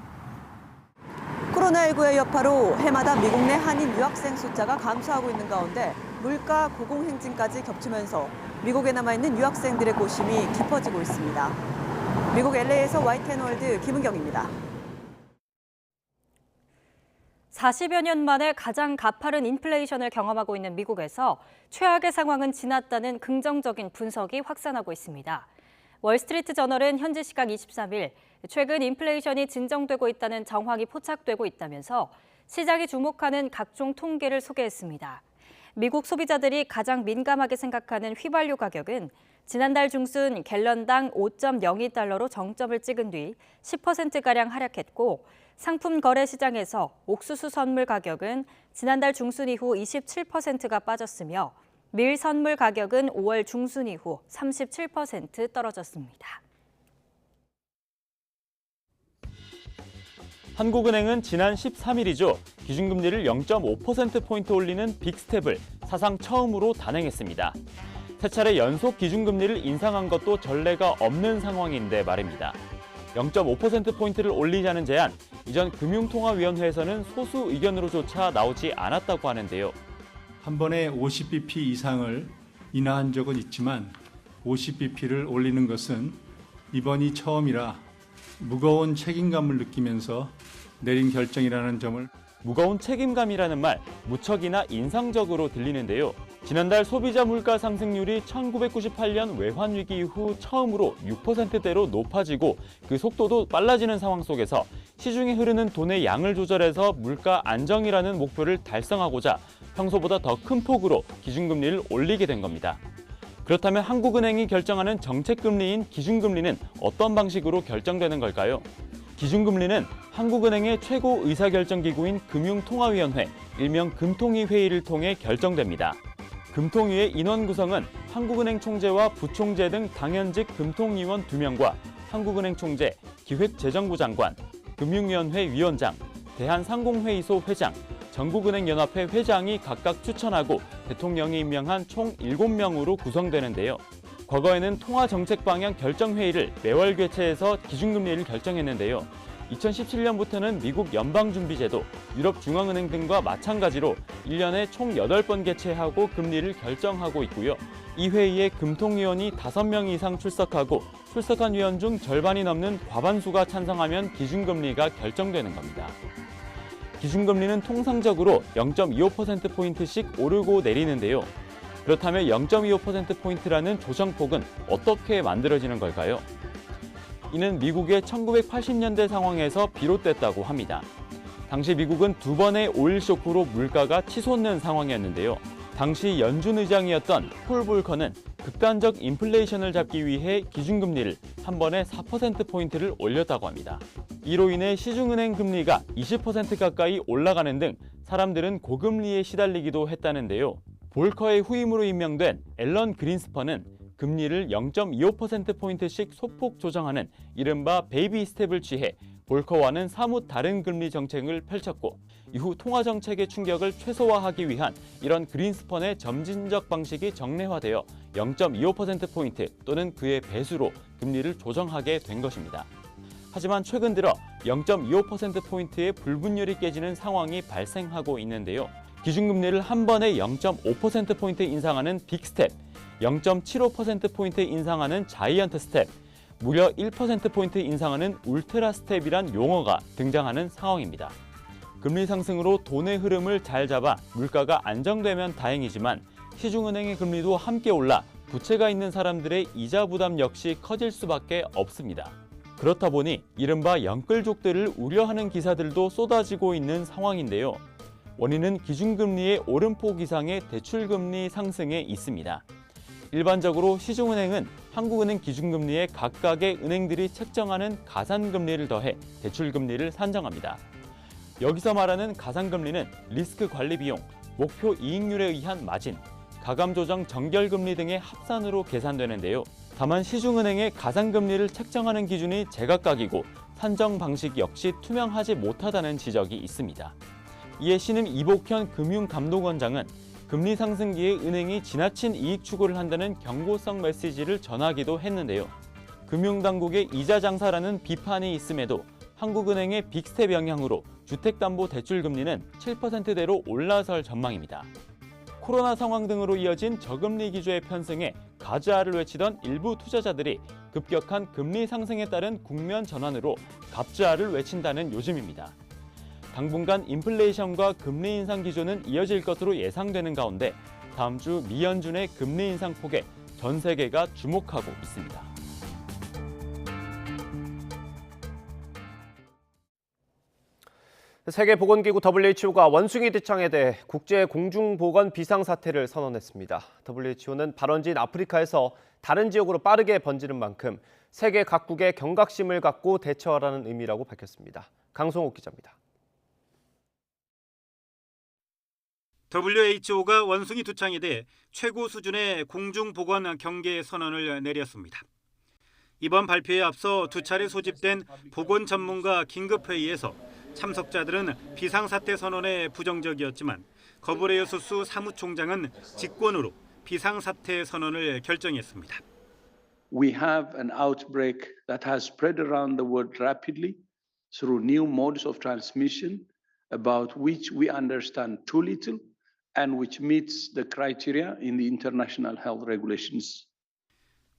코로나19의 여파로 해마다 미국 내 한인 유학생 숫자가 감소하고 있는 가운데 물가 고공행진까지 겹치면서 미국에 남아있는 유학생들의 고심이 깊어지고 있습니다. 미국 LA에서 YTN 월드 김은경입니다. 40여 년 만에 가장 가파른 인플레이션을 경험하고 있는 미국에서 최악의 상황은 지났다는 긍정적인 분석이 확산하고 있습니다. 월스트리트 저널은 현지 시각 23일 최근 인플레이션이 진정되고 있다는 정황이 포착되고 있다면서 시장이 주목하는 각종 통계를 소개했습니다. 미국 소비자들이 가장 민감하게 생각하는 휘발유 가격은 지난달 중순 갤런당 5.02달러로 정점을 찍은 뒤 10%가량 하락했고 상품 거래 시장에서 옥수수 선물 가격은 지난달 중순 이후 27%가 빠졌으며 밀 선물 가격은 5월 중순 이후 37% 떨어졌습니다. 한국은행은 지난 13일이죠. 기준금리를 0.5%포인트 올리는 빅스텝을 사상 처음으로 단행했습니다. 세 차례 연속 기준금리를 인상한 것도 전례가 없는 상황인데 말입니다. 0.5%포인트를 올리자는 제안, 이전 금융통화위원회에서는 소수 의견으로조차 나오지 않았다고 하는데요. 한 번에 50bp 이상을 인하한 적은 있지만 50bp를 올리는 것은 이번이 처음이라 무거운 책임감을 느끼면서 내린 결정이라는 점을 무거운 책임감이라는 말 무척이나 인상적으로 들리는데요. 지난달 소비자 물가 상승률이 1998년 외환위기 이후 처음으로 6%대로 높아지고 그 속도도 빨라지는 상황 속에서 시중에 흐르는 돈의 양을 조절해서 물가 안정이라는 목표를 달성하고자 평소보다 더 큰 폭으로 기준금리를 올리게 된 겁니다. 그렇다면 한국은행이 결정하는 정책금리인 기준금리는 어떤 방식으로 결정되는 걸까요? 기준금리는 한국은행의 최고 의사결정기구인 금융통화위원회, 일명 금통위 회의를 통해 결정됩니다. 금통위의 인원 구성은 한국은행 총재와 부총재 등 당연직 금통위원 2명과 한국은행 총재, 기획재정부 장관, 금융위원회 위원장, 대한상공회의소 회장, 전국은행연합회 회장이 각각 추천하고 대통령이 임명한 총 7명으로 구성되는데요. 과거에는 통화정책방향 결정회의를 매월 개최해서 기준금리를 결정했는데요. 2017년부터는 미국 연방준비제도, 유럽중앙은행 등과 마찬가지로 1년에 총 8번 개최하고 금리를 결정하고 있고요. 이 회의에 금통위원이 5명 이상 출석하고 출석한 위원 중 절반이 넘는 과반수가 찬성하면 기준금리가 결정되는 겁니다. 기준금리는 통상적으로 0.25%포인트씩 오르고 내리는데요. 그렇다면 0.25%포인트라는 조정폭은 어떻게 만들어지는 걸까요? 이는 미국의 1980년대 상황에서 비롯됐다고 합니다. 당시 미국은 2번의 오일 쇼크로 물가가 치솟는 상황이었는데요. 당시 연준 의장이었던 폴 볼커는 극단적 인플레이션을 잡기 위해 기준금리를 한 번에 4%포인트를 올렸다고 합니다. 이로 인해 시중은행 금리가 20% 가까이 올라가는 등 사람들은 고금리에 시달리기도 했다는데요. 볼커의 후임으로 임명된 앨런 그린스펀은 금리를 0.25%포인트씩 소폭 조정하는 이른바 베이비 스텝을 취해 볼커와는 사뭇 다른 금리 정책을 펼쳤고 이후 통화정책의 충격을 최소화하기 위한 이런 그린스펀의 점진적 방식이 정례화되어 0.25%포인트 또는 그의 배수로 금리를 조정하게 된 것입니다. 하지만 최근 들어 0.25%포인트의 불분율이 깨지는 상황이 발생하고 있는데요. 기준금리를 한 번에 0.5%포인트 인상하는 빅스텝, 0.75%포인트 인상하는 자이언트 스텝, 무려 1%포인트 인상하는 울트라 스텝이란 용어가 등장하는 상황입니다. 금리 상승으로 돈의 흐름을 잘 잡아 물가가 안정되면 다행이지만 시중은행의 금리도 함께 올라 부채가 있는 사람들의 이자 부담 역시 커질 수밖에 없습니다. 그렇다 보니 이른바 영끌족들을 우려하는 기사들도 쏟아지고 있는 상황인데요. 원인은 기준금리의 오름폭 이상의 대출금리 상승에 있습니다. 일반적으로 시중은행은 한국은행 기준금리에 각각의 은행들이 책정하는 가산금리를 더해 대출금리를 산정합니다. 여기서 말하는 가산금리는 리스크 관리 비용, 목표 이익률에 의한 마진, 가감조정 정결금리 등의 합산으로 계산되는데요. 다만 시중은행의 가산금리를 책정하는 기준이 제각각이고 산정 방식 역시 투명하지 못하다는 지적이 있습니다. 이에 신임 이복현 금융감독원장은 금리 상승기에 은행이 지나친 이익 추구를 한다는 경고성 메시지를 전하기도 했는데요. 금융당국의 이자 장사라는 비판이 있음에도 한국은행의 빅스텝 영향으로 주택담보대출금리는 7%대로 올라설 전망입니다. 코로나 상황 등으로 이어진 저금리 기조의 편승에 가즈아를 외치던 일부 투자자들이 급격한 금리 상승에 따른 국면 전환으로 갑즈아를 외친다는 요즘입니다. 당분간 인플레이션과 금리 인상 기조는 이어질 것으로 예상되는 가운데 다음 주 미 연준의 금리 인상 폭에 전 세계가 주목하고 있습니다. 세계보건기구 WHO가 원숭이 대창에 대해 국제공중보건 비상사태를 선언했습니다. WHO는 발원지인 아프리카에서 다른 지역으로 빠르게 번지는 만큼 세계 각국의 경각심을 갖고 대처하라는 의미라고 밝혔습니다. 강성욱 기자입니다. WHO가 원숭이 두창에 대해 최고 수준의 공중보건 경계 선언을 내렸습니다. 이번 발표에 앞서 두 차례 소집된 보건 전문가 긴급회의에서 참석자들은 비상사태 선언에 부정적이었지만 거브레예수스 사무총장은 직권으로 비상사태 선언을 결정했습니다. We have an outbreak that has spread around the world rapidly through new modes of transmission about which we understand too little and which meets the criteria in the international health regulations.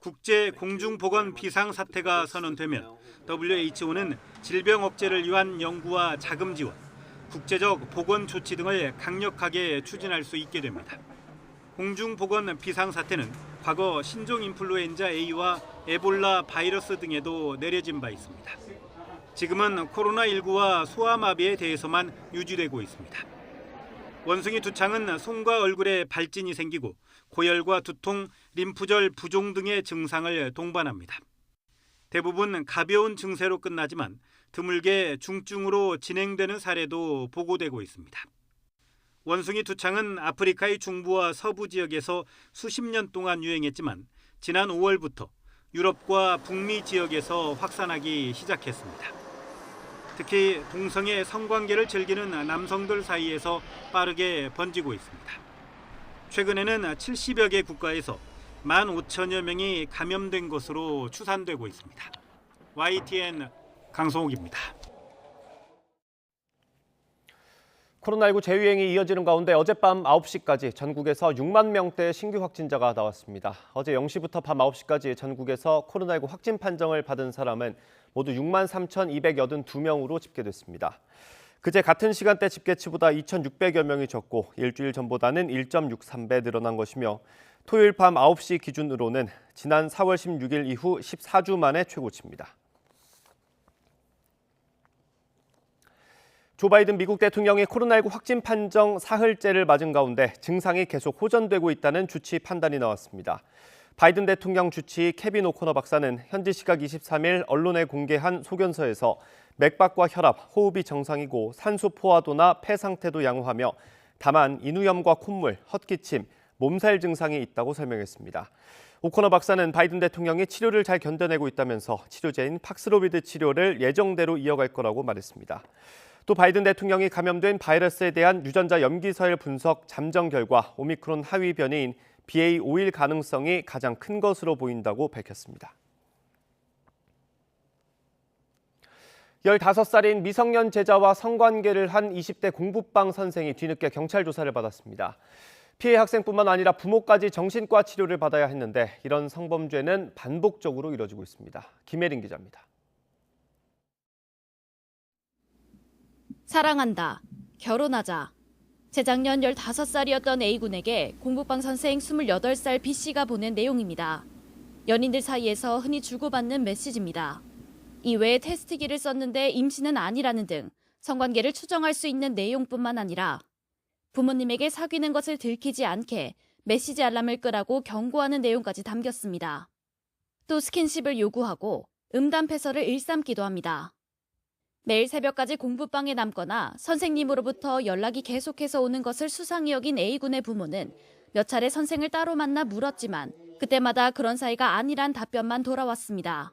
국제 공중보건 비상사태가 선언되면 WHO는 질병 억제를 위한 연구와 자금 지원, 국제적 보건 조치 등을 강력하게 추진할 수 있게 됩니다. 공중보건 비상사태는 과거 신종인플루엔자 A와 에볼라 바이러스 등에도 내려진 바 있습니다. 지금은 코로나19와 소아마비에 대해서만 유지되고 있습니다. 원숭이 두창은 손과 얼굴에 발진이 생기고 고열과 두통, 림프절 부종 등의 증상을 동반합니다. 대부분 가벼운 증세로 끝나지만 드물게 중증으로 진행되는 사례도 보고되고 있습니다. 원숭이 두창은 아프리카의 중부와 서부 지역에서 수십 년 동안 유행했지만 지난 5월부터 유럽과 북미 지역에서 확산하기 시작했습니다. 특히 동성애 성관계를 즐기는 남성들 사이에서 빠르게 번지고 있습니다. 최근에는 70여 개 국가에서 15,000여 명이 감염된 것으로 추산되고 있습니다. YTN 강성욱입니다. 코로나19 재유행이 이어지는 가운데 어젯밤 9시까지 전국에서 6만 명대 신규 확진자가 나왔습니다. 어제 0시부터 밤 9시까지 전국에서 코로나19 확진 판정을 받은 사람은 모두 6만 3,282명으로 집계됐습니다. 그제 같은 시간대 집계치보다 2,600여 명이 적고 일주일 전보다는 1.63배 늘어난 것이며 토요일 밤 9시 기준으로는 지난 4월 16일 이후 14주 만에 최고치입니다. 조 바이든 미국 대통령이 코로나19 확진 판정 사흘째를 맞은 가운데 증상이 계속 호전되고 있다는 주치 판단이 나왔습니다. 바이든 대통령 주치 케빈 오코너 박사는 현지 시각 23일 언론에 공개한 소견서에서 맥박과 혈압, 호흡이 정상이고 산소 포화도나 폐 상태도 양호하며 다만 인후염과 콧물, 헛기침, 몸살 증상이 있다고 설명했습니다. 오코너 박사는 바이든 대통령이 치료를 잘 견뎌내고 있다면서 치료제인 팍스로비드 치료를 예정대로 이어갈 거라고 말했습니다. 또 바이든 대통령이 감염된 바이러스에 대한 유전자 염기서열 분석 잠정 결과 오미크론 하위 변이인 BA.5일 가능성이 가장 큰 것으로 보인다고 밝혔습니다. 15살인 미성년 제자와 성관계를 한 20대 공부방 선생이 뒤늦게 경찰 조사를 받았습니다. 피해 학생뿐만 아니라 부모까지 정신과 치료를 받아야 했는데 이런 성범죄는 반복적으로 이뤄지고 있습니다. 김혜린 기자입니다. 사랑한다. 결혼하자. 재작년 15살이었던 A군에게 공부방 선생 28살 B씨가 보낸 내용입니다. 연인들 사이에서 흔히 주고받는 메시지입니다. 이외에 테스트기를 썼는데 임신은 아니라는 등 성관계를 추정할 수 있는 내용뿐만 아니라 부모님에게 사귀는 것을 들키지 않게 메시지 알람을 끄라고 경고하는 내용까지 담겼습니다. 또 스킨십을 요구하고 음담패설을 일삼기도 합니다. 매일 새벽까지 공부방에 남거나 선생님으로부터 연락이 계속해서 오는 것을 수상히 여긴 A군의 부모는 몇 차례 선생을 따로 만나 물었지만 그때마다 그런 사이가 아니란 답변만 돌아왔습니다.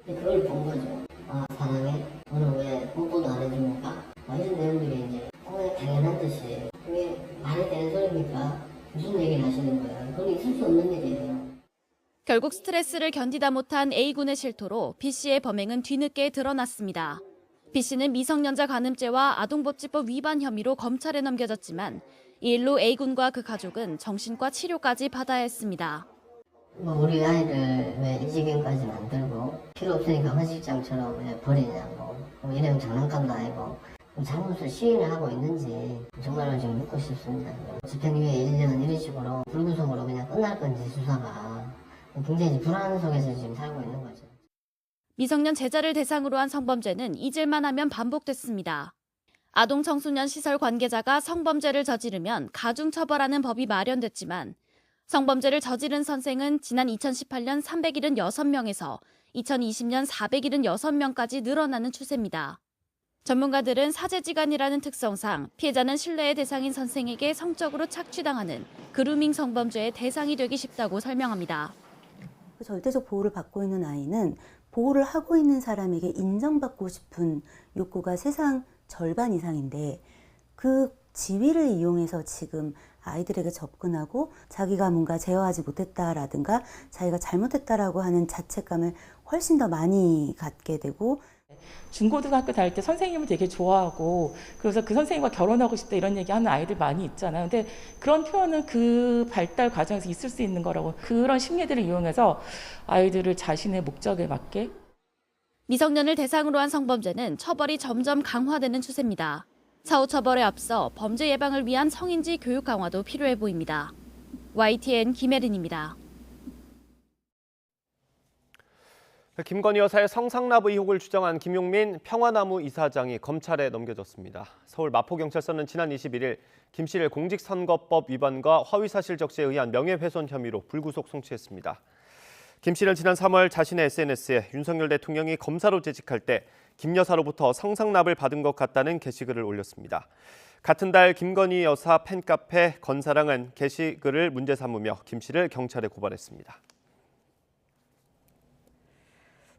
그걸 본 거죠. 아, 사랑해? 너는 왜 뽀뽀도 안 해줍니까? 이런 내용들이 이제 당연한 듯이 그게 말이 되는 소리입니까? 무슨 얘기를 하시는 거예요? 그건 있을 수 없는 일이에요. 결국 스트레스를 견디다 못한 A군의 실토로 B씨의 범행은 뒤늦게 드러났습니다. B씨는 미성년자 간음죄와 아동복지법 위반 혐의로 검찰에 넘겨졌지만 이 일로 A군과 그 가족은 정신과 치료까지 받아야 했습니다. 우리 아이를 왜 이 지경까지 만들고 필요 없으니까 허식장처럼 왜 버리냐고 이런 장난감도 아니고 잘못을 시인을 하고 있는지 정말로 좀 묻고 싶습니다. 집행유예 1년 이런 식으로 불구속으로 그냥 끝날 건지 수사가 굉장히 불안 속에서 지금 살고 있는 거죠. 미성년 제자를 대상으로 한 성범죄는 잊을만 하면 반복됐습니다. 아동 청소년 시설 관계자가 성범죄를 저지르면 가중처벌하는 법이 마련됐지만 성범죄를 저지른 선생은 지난 2018년 376명에서 2020년 476명까지 늘어나는 추세입니다. 전문가들은 사제지간이라는 특성상 피해자는 신뢰의 대상인 선생에게 성적으로 착취당하는 그루밍 성범죄의 대상이 되기 쉽다고 설명합니다. 절대적 보호를 받고 있는 아이는 보호를 하고 있는 사람에게 인정받고 싶은 욕구가 세상 절반 이상인데 그 지위를 이용해서 지금 아이들에게 접근하고 자기가 뭔가 제어하지 못했다라든가 자기가 잘못했다라고 하는 자책감을 훨씬 더 많이 갖게 되고 중고등학교 다닐 때 선생님을 되게 좋아하고 그래서 그 선생님과 결혼하고 싶다 이런 얘기하는 아이들 많이 있잖아요. 근데 그런 표현은 그 발달 과정에서 있을 수 있는 거라고 그런 심리들을 이용해서 아이들을 자신의 목적에 맞게 미성년을 대상으로 한 성범죄는 처벌이 점점 강화되는 추세입니다. 사후 처벌에 앞서 범죄 예방을 위한 성인지 교육 강화도 필요해 보입니다. YTN 김혜린입니다. 김건희 여사의 성상납 의혹을 추정한 김용민 평화나무 이사장이 검찰에 넘겨졌습니다. 서울 마포경찰서는 지난 21일 김 씨를 공직선거법 위반과 허위사실 적시에 의한 명예훼손 혐의로 불구속 송치했습니다. 김 씨는 지난 3월 자신의 SNS에 윤석열 대통령이 검사로 재직할 때 김 여사로부터 성상납을 받은 것 같다는 게시글을 올렸습니다. 같은 달 김건희 여사 팬카페 건사랑은 게시글을 문제 삼으며 김 씨를 경찰에 고발했습니다.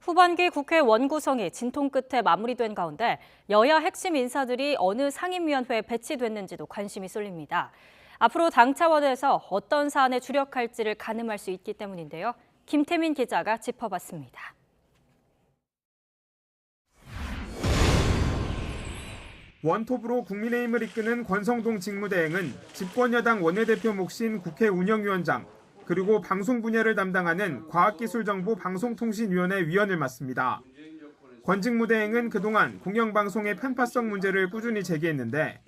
후반기 국회 원구성이 진통 끝에 마무리된 가운데 여야 핵심 인사들이 어느 상임위원회에 배치됐는지도 관심이 쏠립니다. 앞으로 당 차원에서 어떤 사안에 주력할지를 가늠할 수 있기 때문인데요. 김태민 기자가 짚어봤습니다. 원톱으로 국민의힘을 이끄는 권성동 직무대행은 집권여당 원내대표 몫인 국회 운영위원장, 그리고 방송 분야를 담당하는 과학기술정보방송통신위원회 위원을 맡습니다. 권 직무대행은 그동안 공영방송의 편파성 문제를 꾸준히 제기했는데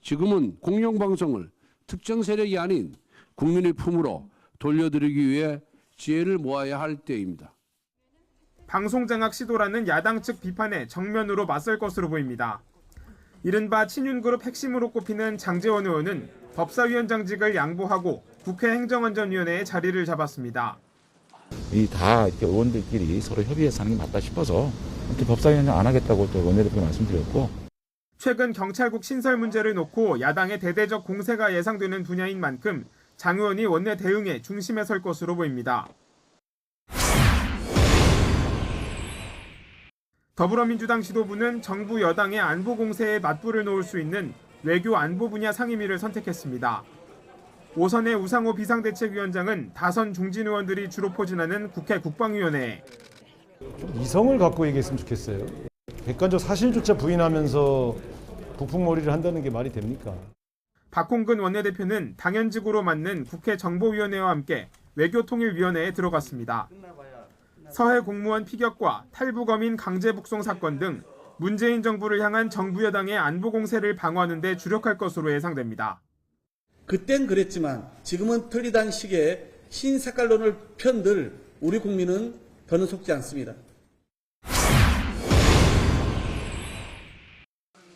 지금은 공영방송을 특정 세력이 아닌 국민의 품으로 돌려드리기 위해 지혜를 모아야 할 때입니다. 방송장악 시도라는 야당 측 비판에 정면으로 맞설 것으로 보입니다. 이른바 친윤그룹 핵심으로 꼽히는 장제원 의원은 법사위원장직을 양보하고 국회 행정안전위원회에 자리를 잡았습니다. 다 이렇게 의원들끼리 서로 협의해서 하는 게 맞다 싶어서 법사위원장 안 하겠다고 또 원내대표 말씀드렸고. 최근 경찰국 신설 문제를 놓고 야당의 대대적 공세가 예상되는 분야인 만큼 장 의원이 원내 대응에 중심에 설 것으로 보입니다. 더불어민주당 지도부는 정부 여당의 안보 공세에 맞불을 놓을 수 있는 외교 안보 분야 상임위를 선택했습니다. 오선의 우상호 비상대책위원장은 다선 중진 의원들이 주로 포진하는 국회 국방위원회에 좀 이성을 갖고 얘기했으면 좋겠어요. 객관적 사실조차 부인하면서 북풍몰이를 한다는 게 말이 됩니까? 박홍근 원내대표는 당연직으로 맡는 국회 정보위원회와 함께 외교통일위원회에 들어갔습니다. 서해 공무원 피격과 탈북어민 강제 북송 사건 등 문재인 정부를 향한 정부 여당의 안보 공세를 방어하는 데 주력할 것으로 예상됩니다. 그땐 그랬지만 지금은 틀리다는 식의 신색깔론을 편들 우리 국민은 더는 속지 않습니다.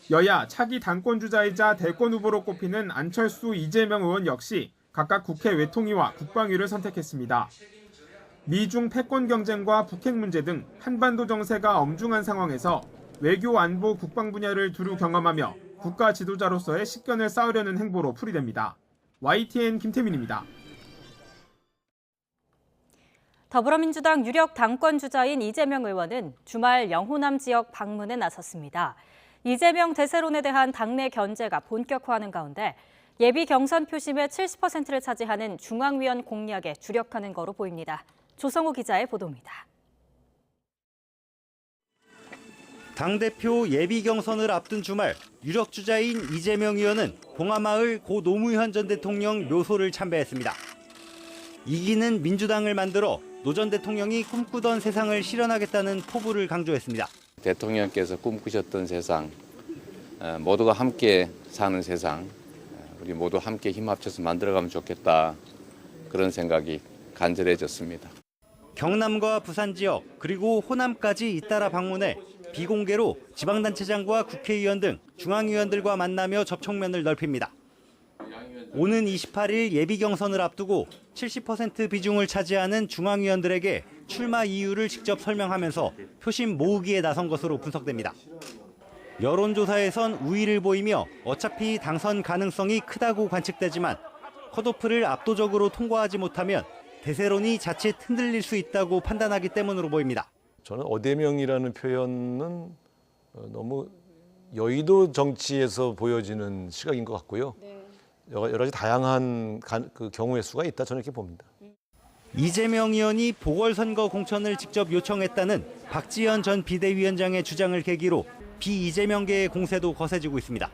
여야 차기 당권주자이자 대권 후보로 꼽히는 안철수, 이재명 의원 역시 각각 국회 외통위와 국방위를 선택했습니다. 미중 패권 경쟁과 북핵 문제 등 한반도 정세가 엄중한 상황에서 외교, 안보, 국방 분야를 두루 경험하며 국가 지도자로서의 식견을 쌓으려는 행보로 풀이됩니다. YTN 김태민입니다. 더불어민주당 유력 당권 주자인 이재명 의원은 주말 영호남 지역 방문에 나섰습니다. 이재명 대세론에 대한 당내 견제가 본격화하는 가운데 예비 경선 표심의 70%를 차지하는 중앙위원 공략에 주력하는 거로 보입니다. 조성호 기자의 보도입니다. 당대표 예비 경선을 앞둔 주말 유력 주자인 이재명 의원은 봉하마을 고 노무현 전 대통령 묘소를 참배했습니다. 이기는 민주당을 만들어 노 전 대통령이 꿈꾸던 세상을 실현하겠다는 포부를 강조했습니다. 대통령께서 꿈꾸셨던 세상, 모두가 함께 사는 세상, 우리 모두 함께 힘 합쳐서 만들어가면 좋겠다, 그런 생각이 간절해졌습니다. 경남과 부산 지역 그리고 호남까지 잇따라 방문해 비공개로 지방단체장과 국회의원 등 중앙위원들과 만나며 접촉면을 넓힙니다. 오는 28일 예비 경선을 앞두고 70% 비중을 차지하는 중앙위원들에게 출마 이유를 직접 설명하면서 표심 모으기에 나선 것으로 분석됩니다. 여론조사에선 우위를 보이며 어차피 당선 가능성이 크다고 관측되지만 컷오프를 압도적으로 통과하지 못하면 대세론이 자칫 흔들릴 수 있다고 판단하기 때문으로 보입니다. 저는 어대명이라는 표현은 너무 여의도 정치에서 보여지는 시각인 것 같고요. 여러 가지 다양한 그 경우의 수가 있다, 저는 이렇게 봅니다. 이재명 의원이 보궐선거 공천을 직접 요청했다는 박지원 전 비대위원장의 주장을 계기로 비이재명계의 공세도 거세지고 있습니다.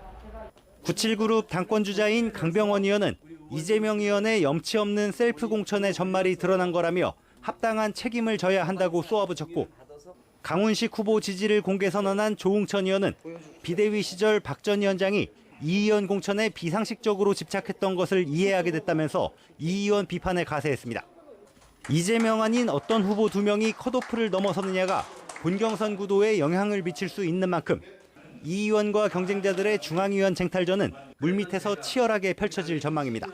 97그룹 당권주자인 강병원 의원은 이재명 의원의 염치 없는 셀프 공천의 전말이 드러난 거라며 합당한 책임을 져야 한다고 쏘아붙였고, 강훈식 후보 지지를 공개 선언한 조웅천 의원은 비대위 시절 박 전 위원장이 이 의원 공천에 비상식적으로 집착했던 것을 이해하게 됐다면서 이 의원 비판에 가세했습니다. 이재명 아닌 어떤 후보 2명이 컷오프를 넘어섰느냐가 본경선 구도에 영향을 미칠 수 있는 만큼 이 의원과 경쟁자들의 중앙위원 쟁탈전은 물밑에서 치열하게 펼쳐질 전망입니다.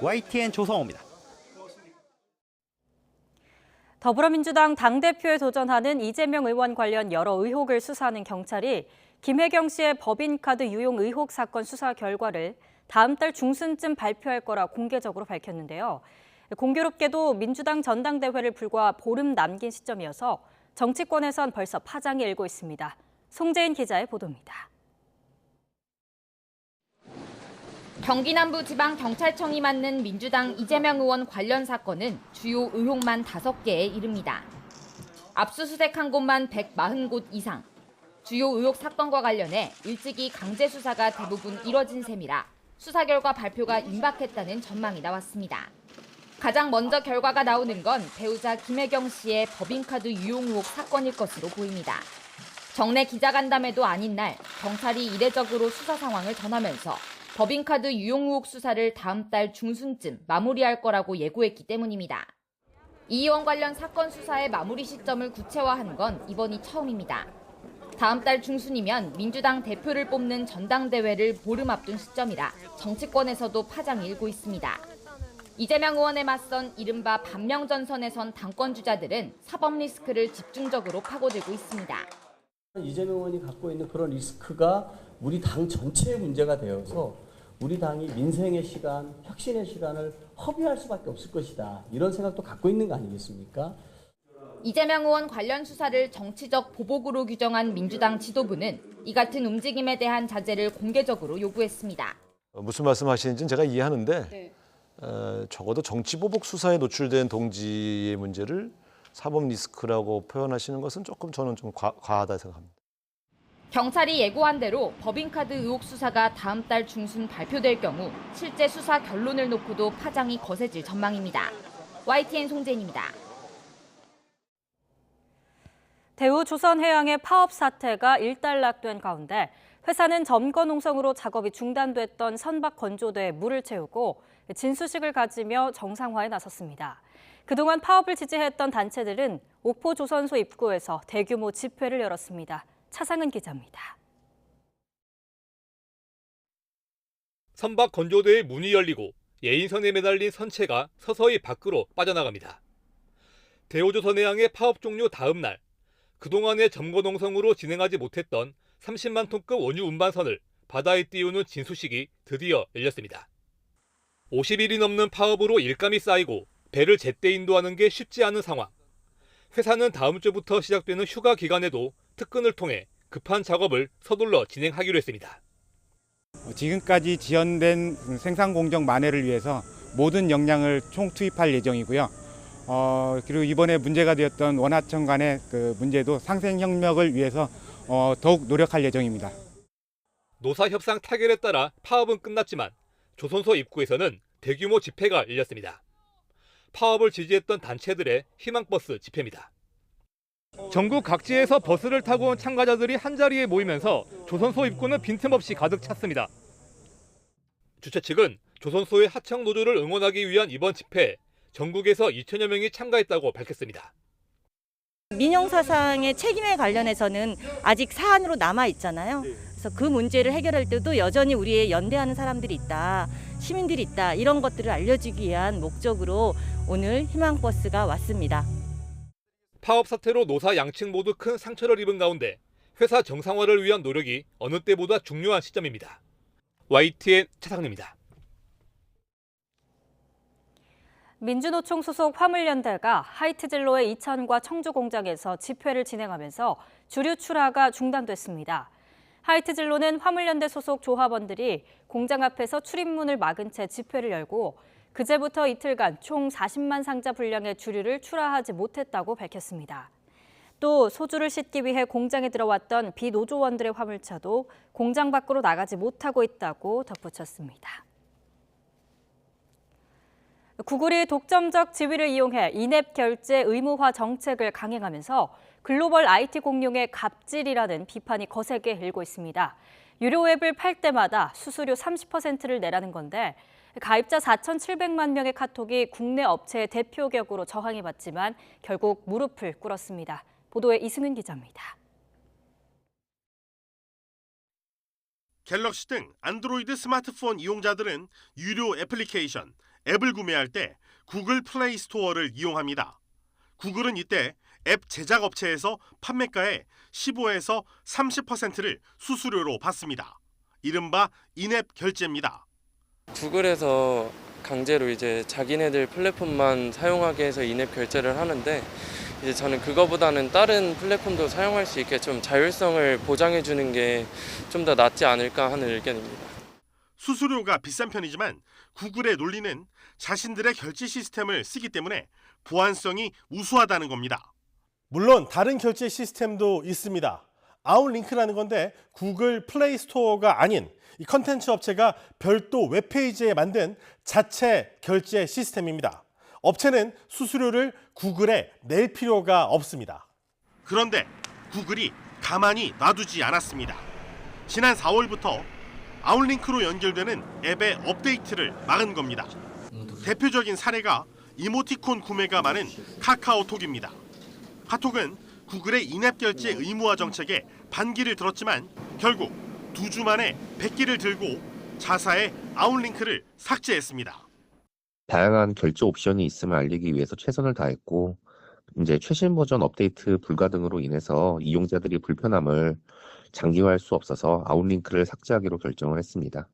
YTN 조성호입니다. 더불어민주당 당대표에 도전하는 이재명 의원 관련 여러 의혹을 수사하는 경찰이 김혜경 씨의 법인카드 유용 의혹 사건 수사 결과를 다음 달 중순쯤 발표할 거라 공개적으로 밝혔는데요. 공교롭게도 민주당 전당대회를 불과 보름 남긴 시점이어서 정치권에선 벌써 파장이 일고 있습니다. 송재인 기자의 보도입니다. 경기 남부지방경찰청이 맡는 민주당 이재명 의원 관련 사건은 주요 의혹만 5개에 이릅니다. 압수수색한 곳만 140곳 이상. 주요 의혹 사건과 관련해 일찍이 강제 수사가 대부분 이뤄진 셈이라 수사 결과 발표가 임박했다는 전망이 나왔습니다. 가장 먼저 결과가 나오는 건 배우자 김혜경 씨의 법인카드 유용 의혹 사건일 것으로 보입니다. 정례 기자간담회도 아닌 날 경찰이 이례적으로 수사 상황을 전하면서 법인카드 유용 의혹 수사를 다음 달 중순쯤 마무리할 거라고 예고했기 때문입니다. 이 의원 관련 사건 수사의 마무리 시점을 구체화한 건 이번이 처음입니다. 다음 달 중순이면 민주당 대표를 뽑는 전당대회를 보름 앞둔 시점이라 정치권에서도 파장이 일고 있습니다. 이재명 의원에 맞선 이른바 반명전선에 선 당권주자들은 사법 리스크를 집중적으로 파고들고 있습니다. 이재명 의원이 갖고 있는 그런 리스크가 우리 당 전체의 문제가 되어서 우리 당이 민생의 시간, 혁신의 시간을 허비할 수밖에 없을 것이다. 이런 생각도 갖고 있는 거 아니겠습니까? 이재명 의원 관련 수사를 정치적 보복으로 규정한 민주당 지도부는 이 같은 움직임에 대한 자제를 공개적으로 요구했습니다. 무슨 말씀하시는지는 제가 이해하는데 적어도 정치보복 수사에 노출된 동지의 문제를 사법 리스크라고 표현하시는 것은 조금 저는 좀 과하다 생각합니다. 경찰이 예고한 대로 법인카드 의혹 수사가 다음 달 중순 발표될 경우 실제 수사 결론을 놓고도 파장이 거세질 전망입니다. YTN 송재인입니다. 대우조선해양의 파업 사태가 일단락된 가운데 회사는 점거농성으로 작업이 중단됐던 선박 건조대에 물을 채우고 진수식을 가지며 정상화에 나섰습니다. 그동안 파업을 지지했던 단체들은 옥포조선소 입구에서 대규모 집회를 열었습니다. 차상은 기자입니다. 선박 건조대의 문이 열리고 예인선에 매달린 선체가 서서히 밖으로 빠져나갑니다. 대우조선해양의 파업 종료 다음 날, 그동안의 점거농성으로 진행하지 못했던 30만 톤급 원유 운반선을 바다에 띄우는 진수식이 드디어 열렸습니다. 50일이 넘는 파업으로 일감이 쌓이고 배를 제때 인도하는 게 쉽지 않은 상황. 회사는 다음 주부터 시작되는 휴가 기간에도 특근을 통해 급한 작업을 서둘러 진행하기로 했습니다. 지금까지 지연된 생산 공정 만회를 위해서 모든 역량을 총 투입할 예정이고요. 그리고 이번에 문제가 되었던 원하청 간의 그 문제도 상생 협력을 위해서 더욱 노력할 예정입니다. 노사 협상 타결에 따라 파업은 끝났지만 조선소 입구에서는 대규모 집회가 열렸습니다. 파업을 지지했던 단체들의 희망버스 집회입니다. 전국 각지에서 버스를 타고 온 참가자들이 한자리에 모이면서 조선소 입구는 빈틈없이 가득 찼습니다. 주최 측은 조선소의 하청 노조를 응원하기 위한 이번 집회에 전국에서 2천여 명이 참가했다고 밝혔습니다. 민영사상의 책임에 관련해서는 아직 사안으로 남아 있잖아요. 그래서 그 문제를 해결할 때도 여전히 우리의 연대하는 사람들이 있다, 시민들이 있다, 이런 것들을 알려주기 위한 목적으로 오늘 희망버스가 왔습니다. 파업 사태로 노사 양측 모두 큰 상처를 입은 가운데 회사 정상화를 위한 노력이 어느 때보다 중요한 시점입니다. YTN 차상래입니다. 민주노총 소속 화물연대가 하이트진로의 이천과 청주 공장에서 집회를 진행하면서 주류 출하가 중단됐습니다. 하이트진로는 화물연대 소속 조합원들이 공장 앞에서 출입문을 막은 채 집회를 열고 그제부터 이틀간 총 40만 상자 분량의 주류를 출하하지 못했다고 밝혔습니다. 또 소주를 싣기 위해 공장에 들어왔던 비노조원들의 화물차도 공장 밖으로 나가지 못하고 있다고 덧붙였습니다. 구글이 독점적 지위를 이용해 인앱 결제 의무화 정책을 강행하면서 글로벌 IT 공룡의 갑질이라는 비판이 거세게 일고 있습니다. 유료 앱을 팔 때마다 수수료 30%를 내라는 건데 가입자 4,700만 명의 카톡이 국내 업체의 대표 격으로 저항해봤지만 결국 무릎을 꿇었습니다. 보도에 이승윤 기자입니다. 갤럭시 등 안드로이드 스마트폰 이용자들은 유료 애플리케이션, 앱을 구매할 때 구글 플레이 스토어를 이용합니다. 구글은 이때 앱 제작 업체에서 판매가의 15에서 30%를 수수료로 받습니다. 이른바 인앱 결제입니다. 구글에서 강제로 이제 자기네들 플랫폼만 사용하게 해서 인앱 결제를 하는데 이제 저는 그거보다는 다른 플랫폼도 사용할 수 있게 좀 자율성을 보장해 주는 게 좀 더 낫지 않을까 하는 의견입니다. 수수료가 비싼 편이지만 구글의 논리는 자신들의 결제 시스템을 쓰기 때문에 보안성이 우수하다는 겁니다. 물론 다른 결제 시스템도 있습니다. 아웃링크라는 건데 구글 플레이 스토어가 아닌 이 컨텐츠 업체가 별도 웹페이지에 만든 자체 결제 시스템입니다. 업체는 수수료를 구글에 낼 필요가 없습니다. 그런데 구글이 가만히 놔두지 않았습니다. 지난 4월부터 아웃링크로 연결되는 앱의 업데이트를 막은 겁니다. 대표적인 사례가 이모티콘 구매가 많은 카카오톡입니다. 카톡은 구글의 인앱 결제 의무화 정책에 반기를 들었지만 결국 2주 만에 백기를 들고 자사의 아웃링크를 삭제했습니다. 다양한 결제 옵션이 있음을 알리기 위해서 최선을 다했고 이제 최신 버전 업데이트 불가 등으로 인해서 이용자들이 불편함을 장기화할 수 없어서 아웃링크를 삭제하기로 결정을 했습니다.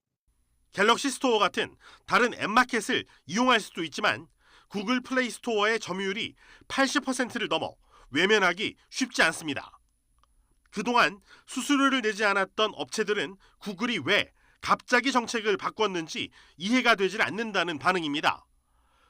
갤럭시 스토어 같은 다른 앱마켓을 이용할 수도 있지만 구글 플레이 스토어의 점유율이 80%를 넘어 외면하기 쉽지 않습니다. 그동안 수수료를 내지 않았던 업체들은 구글이 왜 갑자기 정책을 바꿨는지 이해가 되질 않는다는 반응입니다.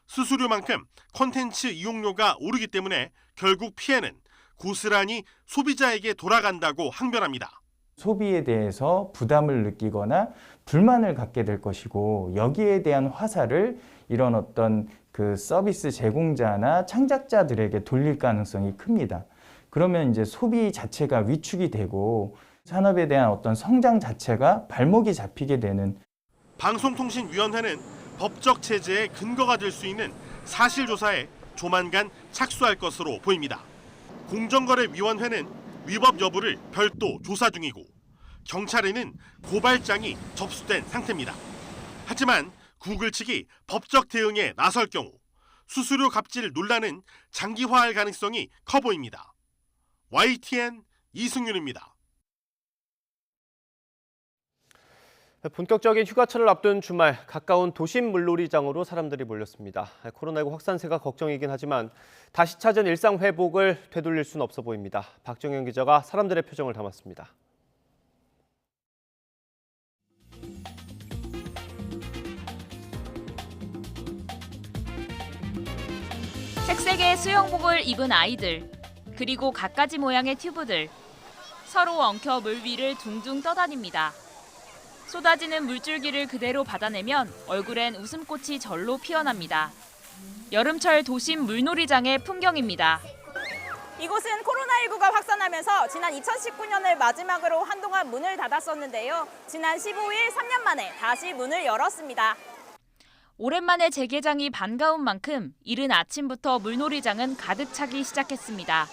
수수료만큼 콘텐츠 이용료가 오르기 때문에 결국 피해는 고스란히 소비자에게 돌아간다고 항변합니다. 소비에 대해서 부담을 느끼거나 불만을 갖게 될 것이고 여기에 대한 화살을 이런 어떤 그 서비스 제공자나 창작자들에게 돌릴 가능성이 큽니다. 그러면 이제 소비 자체가 위축이 되고 산업에 대한 어떤 성장 자체가 발목이 잡히게 되는. 방송통신위원회는 법적 제재의 근거가 될 수 있는 사실조사에 조만간 착수할 것으로 보입니다. 공정거래위원회는 위법 여부를 별도 조사 중이고 경찰에는 고발장이 접수된 상태입니다. 하지만 구글 측이 법적 대응에 나설 경우 수수료 갑질 논란은 장기화할 가능성이 커 보입니다. YTN 이승윤입니다. 본격적인 휴가철을 앞둔 주말 가까운 도심 물놀이장으로 사람들이 몰렸습니다. 코로나19 확산세가 걱정이긴 하지만 다시 찾은 일상 회복을 되돌릴 수는 없어 보입니다. 박정현 기자가 사람들의 표정을 담았습니다. 색색의 수영복을 입은 아이들, 그리고 갖가지 모양의 튜브들, 서로 엉켜 물 위를 둥둥 떠다닙니다. 쏟아지는 물줄기를 그대로 받아내면 얼굴엔 웃음꽃이 절로 피어납니다. 여름철 도심 물놀이장의 풍경입니다. 이곳은 코로나19가 확산하면서 지난 2019년을 마지막으로 한동안 문을 닫았었는데요. 지난 15일 3년 만에 다시 문을 열었습니다. 오랜만에 재개장이 반가운 만큼 이른 아침부터 물놀이장은 가득 차기 시작했습니다.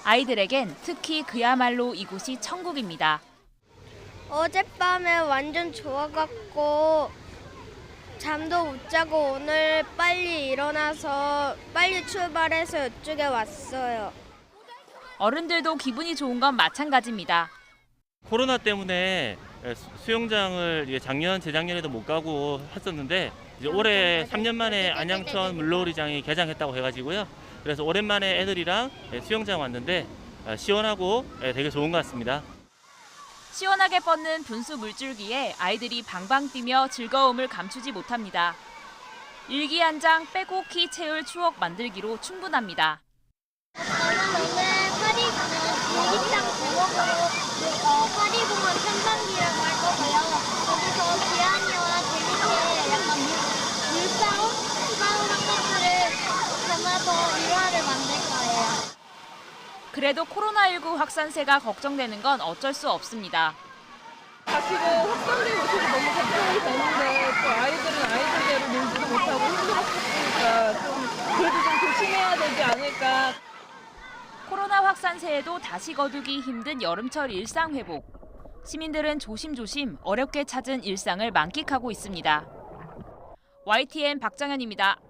아이들에겐 특히 그야말로 이곳이 천국입니다. 어젯밤에 완전 좋아갖고 잠도 못 자고 오늘 빨리 일어나서 빨리 출발해서 이쪽에 왔어요. 어른들도 기분이 좋은 건 마찬가지입니다. 코로나 때문에 수영장을 작년, 재작년에도 못 가고 했었는데 이제 올해 3년 만에 안양천 물놀이장이 개장했다고 해가지고요. 그래서 오랜만에 애들이랑 수영장 왔는데 시원하고 되게 좋은 것 같습니다. 시원하게 뻗는 분수 물줄기에 아이들이 방방 뛰며 즐거움을 감추지 못합니다. 일기 한 장 빼곡히 채울 추억 만들기로 충분합니다. 저는 오늘 일기장 제목으로 파리공원 탐방기라고 할 거고요. 거기서 지안이와 재밌게 약간 물싸움 한 것들을 담아서 일화를 만들 거예요. 그래도 코로나19 확산세가 걱정되는 건 어쩔 수 없습니다. 가시고 확산된 모습이 너무 걱정이 되는데 또 아이들은 아이들대로 놀지도 못하고 힘들었으니까 좀 그래도 좀 조심해야 되지 않을까. 코로나 확산세에도 다시 거두기 힘든 여름철 일상 회복. 시민들은 조심조심 어렵게 찾은 일상을 만끽하고 있습니다. YTN 박정현입니다.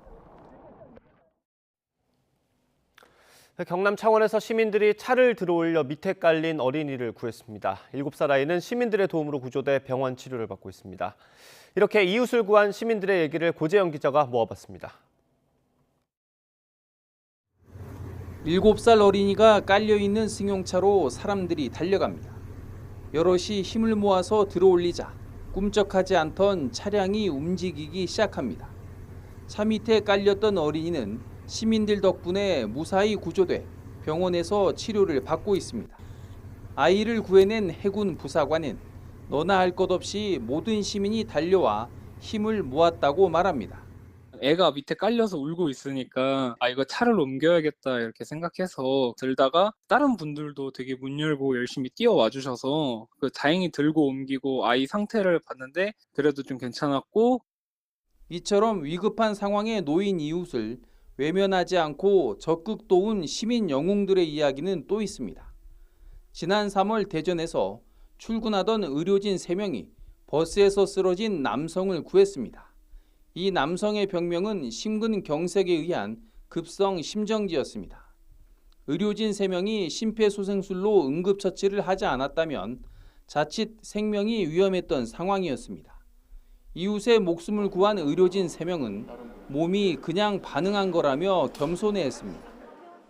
경남 창원에서 시민들이 차를 들어올려 밑에 깔린 어린이를 구했습니다. 7살 아이는 시민들의 도움으로 구조돼 병원 치료를 받고 있습니다. 이렇게 이웃을 구한 시민들의 얘기를 고재영 기자가 모아봤습니다. 7살 어린이가 깔려있는 승용차로 사람들이 달려갑니다. 여럿이 힘을 모아서 들어올리자 꿈쩍하지 않던 차량이 움직이기 시작합니다. 차 밑에 깔렸던 어린이는 시민들 덕분에 무사히 구조돼 병원에서 치료를 받고 있습니다. 아이를 구해낸 해군 부사관은 너나 할 것 없이 모든 시민이 달려와 힘을 모았다고 말합니다. 애가 밑에 깔려서 울고 있으니까 이거 차를 옮겨야겠다 이렇게 생각해서 들다가 다른 분들도 되게 문 열고 열심히 뛰어와 주셔서 다행히 들고 옮기고 아이 상태를 봤는데 그래도 좀 괜찮았고, 이처럼 위급한 상황에 놓인 이웃을 외면하지 않고 적극 도운 시민 영웅들의 이야기는 또 있습니다. 지난 3월 대전에서 출근하던 의료진 3명이 버스에서 쓰러진 남성을 구했습니다. 이 남성의 병명은 심근경색에 의한 급성 심정지였습니다. 의료진 3명이 심폐소생술로 응급처치를 하지 않았다면 자칫 생명이 위험했던 상황이었습니다. 이웃의 목숨을 구한 의료진 3명은 몸이 그냥 반응한 거라며 겸손해했습니다.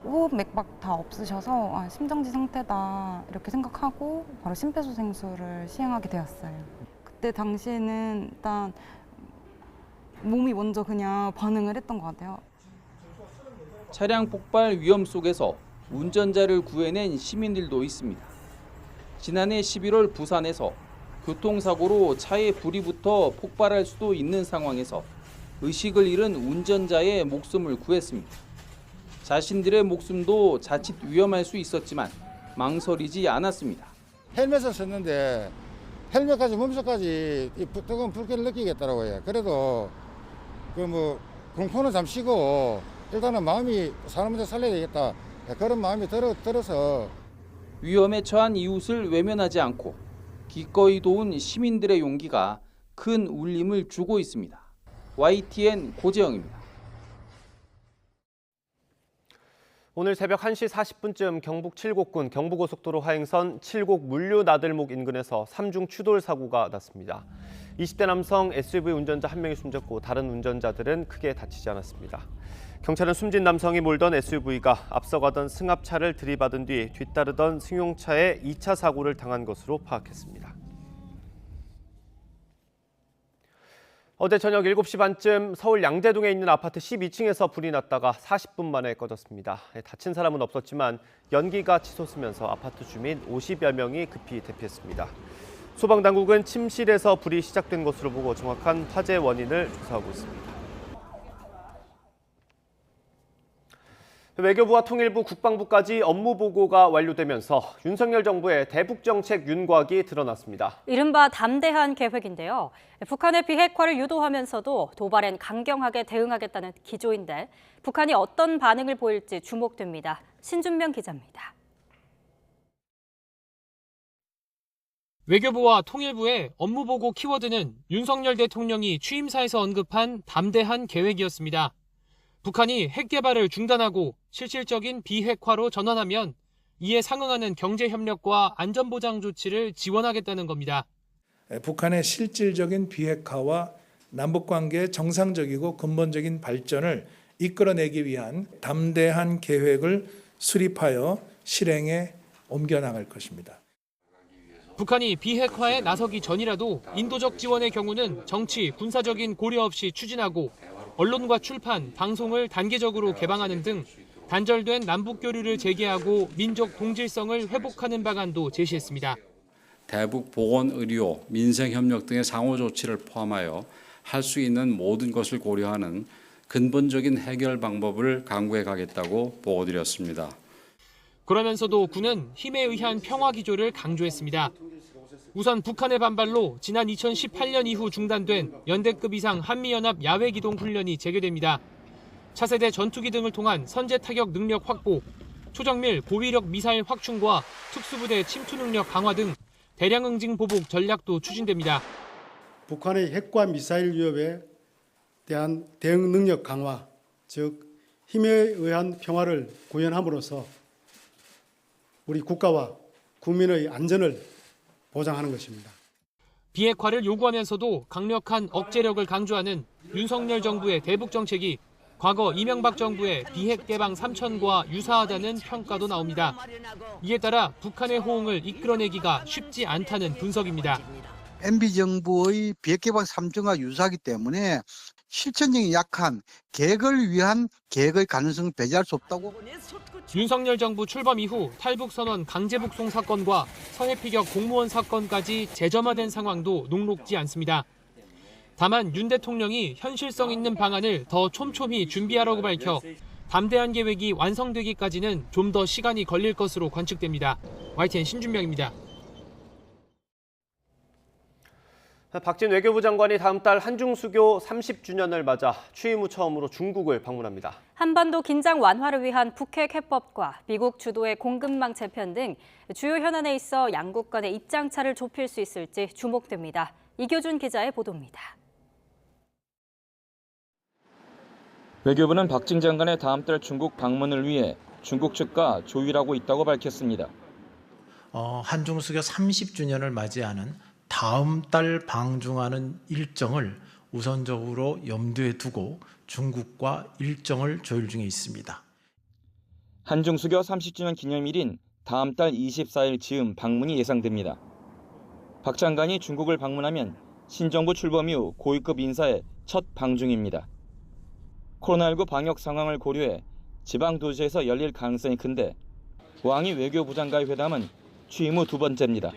호흡 맥박 다 없으셔서 심정지 상태다 이렇게 생각하고 바로 심폐소생술을 시행하게 되었어요. 그때 당시에는 일단 몸이 먼저 그냥 반응을 했던 것 같아요. 차량 폭발 위험 속에서 운전자를 구해낸 시민들도 있습니다. 지난해 11월 부산에서 교통사고로 차에 불이 붙어 폭발할 수도 있는 상황에서 의식을 잃은 운전자의 목숨을 구했습니다. 자신들의 목숨도 자칫 위험할 수 있었지만 망설이지 않았습니다. 헬멧을 썼는데 헬멧까지 몸속까지 뜨거운 불길을 느끼겠더라고요. 그래도 공포는 잠시고 일단은 마음이 사람한테 살려야 되겠다. 그런 마음이 들어서 위험에 처한 이웃을 외면하지 않고 기꺼이 도운 시민들의 용기가 큰 울림을 주고 있습니다. YTN 고재영입니다. 오늘 새벽 1시 40분쯤 경북 칠곡군 경부고속도로 하행선 칠곡 물류나들목 인근에서 3중 추돌 사고가 났습니다. 20대 남성 SUV 운전자 1명이 숨졌고 다른 운전자들은 크게 다치지 않았습니다. 경찰은 숨진 남성이 몰던 SUV가 앞서가던 승합차를 들이받은 뒤 뒤따르던 승용차에 2차 사고를 당한 것으로 파악했습니다. 어제 저녁 7시 반쯤 서울 양재동에 있는 아파트 12층에서 불이 났다가 40분 만에 꺼졌습니다. 다친 사람은 없었지만 연기가 치솟으면서 아파트 주민 50여 명이 급히 대피했습니다. 소방당국은 침실에서 불이 시작된 것으로 보고 정확한 화재 원인을 조사하고 있습니다. 외교부와 통일부, 국방부까지 업무 보고가 완료되면서 윤석열 정부의 대북 정책 윤곽이 드러났습니다. 이른바 담대한 계획인데요. 북한의 비핵화를 유도하면서도 도발엔 강경하게 대응하겠다는 기조인데 북한이 어떤 반응을 보일지 주목됩니다. 신준명 기자입니다. 외교부와 통일부의 업무 보고 키워드는 윤석열 대통령이 취임사에서 언급한 담대한 계획이었습니다. 북한이 핵 개발을 중단하고 실질적인 비핵화로 전환하면 이에 상응하는 경제 협력과 안전보장 조치를 지원하겠다는 겁니다. 북한의 실질적인 비핵화와 남북관계의 정상적이고 근본적인 발전을 이끌어내기 위한 담대한 계획을 수립하여 실행에 옮겨나갈 것입니다. 북한이 비핵화에 나서기 전이라도 인도적 지원의 경우는 정치, 군사적인 고려 없이 추진하고 언론과 출판, 방송을 단계적으로 개방하는 등 단절된 남북교류를 재개하고 민족 동질성을 회복하는 방안도 제시했습니다. 대북 보건 의료, 민생 협력 등의 상호 조치를 포함하여 할 수 있는 모든 것을 고려하는 근본적인 해결 방법을 강구해 가겠다고 보고드렸습니다. 그러면서도 군은 힘에 의한 평화 기조를 강조했습니다. 우선 북한의 반발로 지난 2018년 이후 중단된 연대급 이상 한미연합 야외기동 훈련이 재개됩니다. 차세대 전투기 등을 통한 선제 타격 능력 확보, 초정밀 고위력 미사일 확충과 특수부대 침투 능력 강화 등 대량 응징 보복 전략도 추진됩니다. 북한의 핵과 미사일 위협에 대한 대응 능력 강화, 즉 힘에 의한 평화를 구현함으로써 우리 국가와 국민의 안전을 보장하는 것입니다. 비핵화를 요구하면서도 강력한 억제력을 강조하는 윤석열 정부의 대북 정책이 과거 이명박 정부의 비핵 개방 3천과 유사하다는 평가도 나옵니다. 이에 따라 북한의 호응을 이끌어내기가 쉽지 않다는 분석입니다. MB 정부의 비핵 개방 3천과 유사하기 때문에 실천력이 약한 계획을 위한 계획의 가능성을 배제할 수 없다고. 윤석열 정부 출범 이후 탈북선언 강제북송 사건과 서해피격 공무원 사건까지 재점화된 상황도 녹록지 않습니다. 다만 윤 대통령이 현실성 있는 방안을 더 촘촘히 준비하라고 밝혀 담대한 계획이 완성되기까지는 좀 더 시간이 걸릴 것으로 관측됩니다. YTN 신준명입니다. 박진 외교부 장관이 다음 달 한중 수교 30주년을 맞아 취임 후 처음으로 중국을 방문합니다. 한반도 긴장 완화를 위한 북핵 해법과 미국 주도의 공급망 재편 등 주요 현안에 있어 양국 간의 입장차를 좁힐 수 있을지 주목됩니다. 이교준 기자의 보도입니다. 외교부는 박진 장관의 다음 달 중국 방문을 위해 중국 측과 조율하고 있다고 밝혔습니다. 한중 수교 30주년을 맞이하는 다음 달 방중하는 일정을 우선적으로 염두에 두고 중국과 일정을 조율 중에 있습니다. 한중 수교 30주년 기념일인 다음 달 24일 즈음 방문이 예상됩니다. 박 장관이 중국을 방문하면 신정부 출범 이후 고위급 인사의 첫 방중입니다. 코로나19 방역 상황을 고려해 지방 도시에서 열릴 가능성이 큰데 왕이 외교부 장관의 회담은 취임 후 두 번째입니다.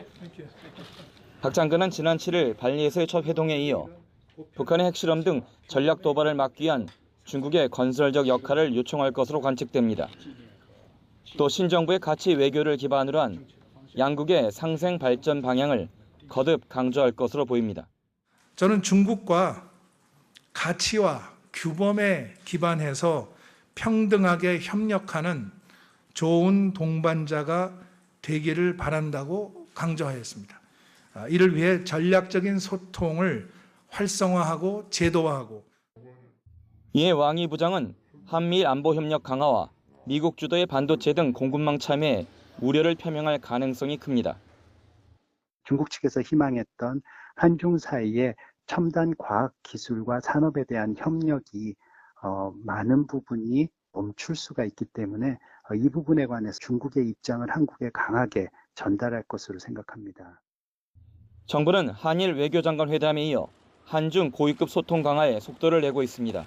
박 장관은 지난 7일 발리에서의 첫 회동에 이어 북한의 핵실험 등 전략 도발을 막기 위한 중국의 건설적 역할을 요청할 것으로 관측됩니다. 또 신정부의 가치 외교를 기반으로 한 양국의 상생 발전 방향을 거듭 강조할 것으로 보입니다. 저는 중국과 가치와 규범에 기반해서 평등하게 협력하는 좋은 동반자가 되기를 바란다고 강조하였습니다. 이를 위해 전략적인 소통을 활성화하고 제도화하고. 이에 왕이 부장은 한미일 안보협력 강화와 미국 주도의 반도체 등 공급망 참여에 우려를 표명할 가능성이 큽니다. 중국 측에서 희망했던 한중 사이의 첨단 과학 기술과 산업에 대한 협력이 많은 부분이 멈출 수가 있기 때문에 이 부분에 관해서 중국의 입장을 한국에 강하게 전달할 것으로 생각합니다. 정부는 한일 외교장관 회담에 이어 한중 고위급 소통 강화에 속도를 내고 있습니다.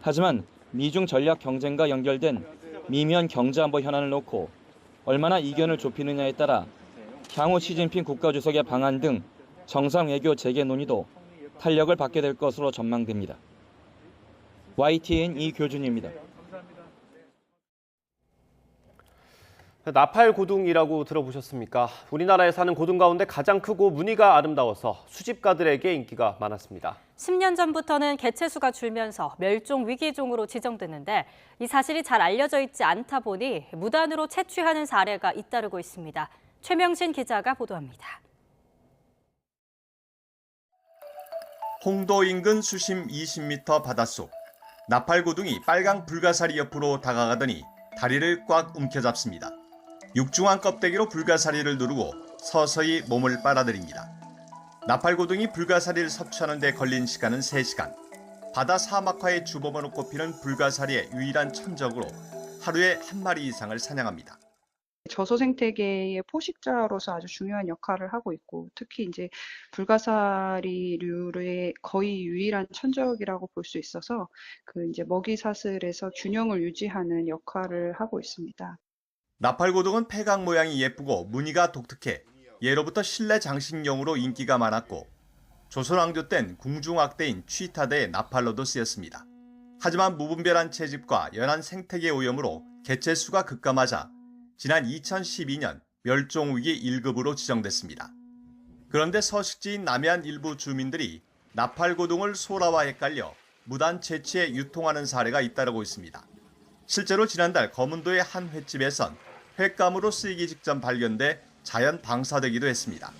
하지만 미중 전략 경쟁과 연결된 미면 경제안보 현안을 놓고 얼마나 이견을 좁히느냐에 따라 향후 시진핑 국가주석의 방안 등 정상 외교 재개 논의도 탄력을 받게 될 것으로 전망됩니다. YTN 이교준입니다. 나팔 고둥이라고 들어보셨습니까? 우리나라에 사는 고둥 가운데 가장 크고 무늬가 아름다워서 수집가들에게 인기가 많았습니다. 10년 전부터는 개체수가 줄면서 멸종 위기종으로 지정됐는데 이 사실이 잘 알려져 있지 않다 보니 무단으로 채취하는 사례가 잇따르고 있습니다. 최명신 기자가 보도합니다. 홍도 인근 수심 20m 바닷속. 나팔고둥이 빨강 불가사리 옆으로 다가가더니 다리를 꽉 움켜잡습니다. 육중한 껍데기로 불가사리를 누르고 서서히 몸을 빨아들입니다. 나팔고둥이 불가사리를 섭취하는 데 걸린 시간은 3시간. 바다 사막화의 주범으로 꼽히는 불가사리의 유일한 천적으로 하루에 한 마리 이상을 사냥합니다. 저소 생태계의 포식자로서 아주 중요한 역할을 하고 있고, 특히 이제 불가사리류의 거의 유일한 천적이라고 볼 수 있어서 그 이제 먹이 사슬에서 균형을 유지하는 역할을 하고 있습니다. 나팔고둥은 폐각 모양이 예쁘고 무늬가 독특해 예로부터 실내 장식용으로 인기가 많았고 조선 왕조 땐 궁중악대인 취타대의 나팔로도 쓰였습니다. 하지만 무분별한 채집과 연한 생태계 오염으로 개체수가 급감하자 지난 2012년 멸종위기 1급으로 지정됐습니다. 그런데 서식지인 남해안 일부 주민들이 나팔고둥을 소라와 헷갈려 무단 채취해 유통하는 사례가 잇따르고 있습니다. 실제로 지난달 거문도의 한 횟집에선 횟감으로 쓰이기 직전 발견돼 자연 방사되기도 했습니다.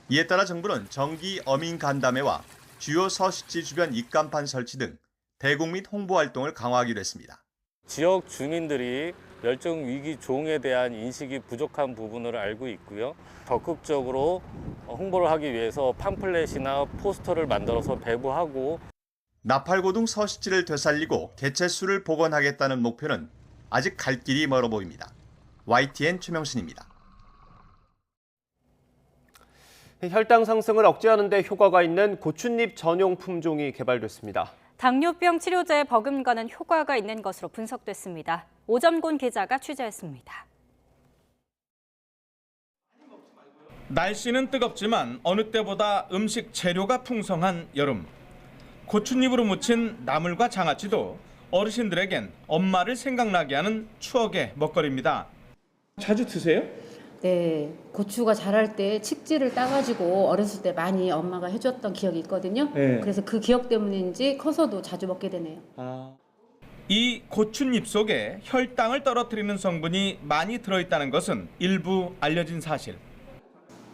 이에 따라 정부는 정기 어민 간담회와 주요 서식지 주변 입간판 설치 등 대국민 홍보 활동을 강화하기로 했습니다. 지역 주민들이 멸종 위기 종에 대한 인식이 부족한 부분을 알고 있고요. 적극적으로 홍보를 하기 위해서 팜플렛이나 포스터를 만들어서 배부하고 나팔고둥 서식지를 되살리고 개체수를 복원하겠다는 목표는 아직 갈 길이 멀어 보입니다. YTN 최명신입니다. 혈당 상승을 억제하는 데 효과가 있는 고추잎 전용 품종이 개발됐습니다. 당뇨병 치료제에 버금가는 효과가 있는 것으로 분석됐습니다. 오점곤 기자가 취재했습니다. 날씨는 뜨겁지만 어느 때보다 음식 재료가 풍성한 여름. 고추잎으로 무친 나물과 장아찌도 어르신들에겐 엄마를 생각나게 하는 추억의 먹거리입니다. 자주 드세요? 네, 고추가 자랄 때 칡지를 따가지고 어렸을 때 많이 엄마가 해줬던 기억이 있거든요. 네. 그래서 그 기억 때문인지 커서도 자주 먹게 되네요. 이 고추잎 속에 혈당을 떨어뜨리는 성분이 많이 들어있다는 것은 일부 알려진 사실.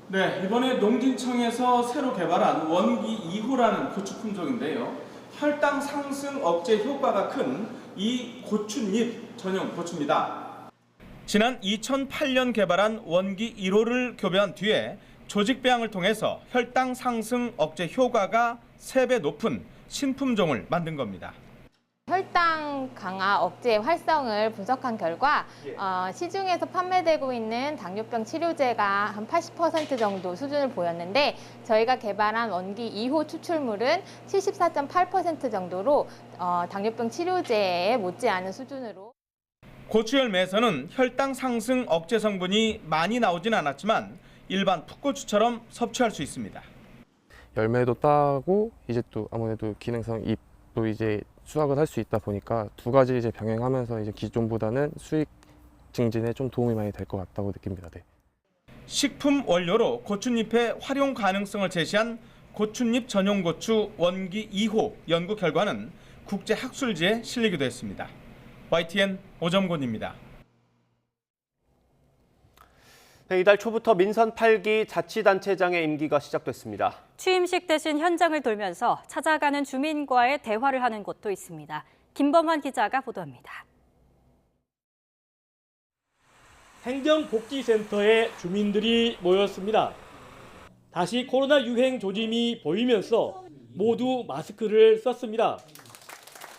네, 이번에 농진청에서 새로 개발한 원기 2호라는 고추 품종인데요. 혈당 상승 억제 효과가 큰 이 고추잎 전용 고추입니다. 지난 2008년 개발한 원기 1호를 교배한 뒤에 조직 배양을 통해서 혈당 상승 억제 효과가 3배 높은 신품종을 만든 겁니다. 혈당 강화 억제 활성을 분석한 결과 시중에서 판매되고 있는 당뇨병 치료제가 한 80% 정도 수준을 보였는데 저희가 개발한 원기 2호 추출물은 74.8% 정도로 당뇨병 치료제에 못지않은 수준으로. 고추 열매에서는 혈당 상승 억제 성분이 많이 나오진 않았지만 일반 풋고추처럼 섭취할 수 있습니다. 열매도 따고 이제 또 아무래도 기능성 잎도 이제 수확을 할 수 있다 보니까 두 가지 이제 병행하면서 이제 기존보다는 수익 증진에 좀 도움이 많이 될 것 같다고 느낍니다. 네. 식품 원료로 고추잎의 활용 가능성을 제시한 고추잎 전용 고추 원기 2호 연구 결과는 국제 학술지에 실리기도 했습니다. YTN 오점곤입니다. 이달 초부터 민선 8기 자치단체장의 임기가 시작됐습니다. 취임식 대신 현장을 돌면서 찾아가는 주민과의 대화를 하는 곳도 있습니다. 김범환 기자가 보도합니다. 행정복지센터에 주민들이 모였습니다. 다시 코로나 유행 조짐이 보이면서 모두 마스크를 썼습니다.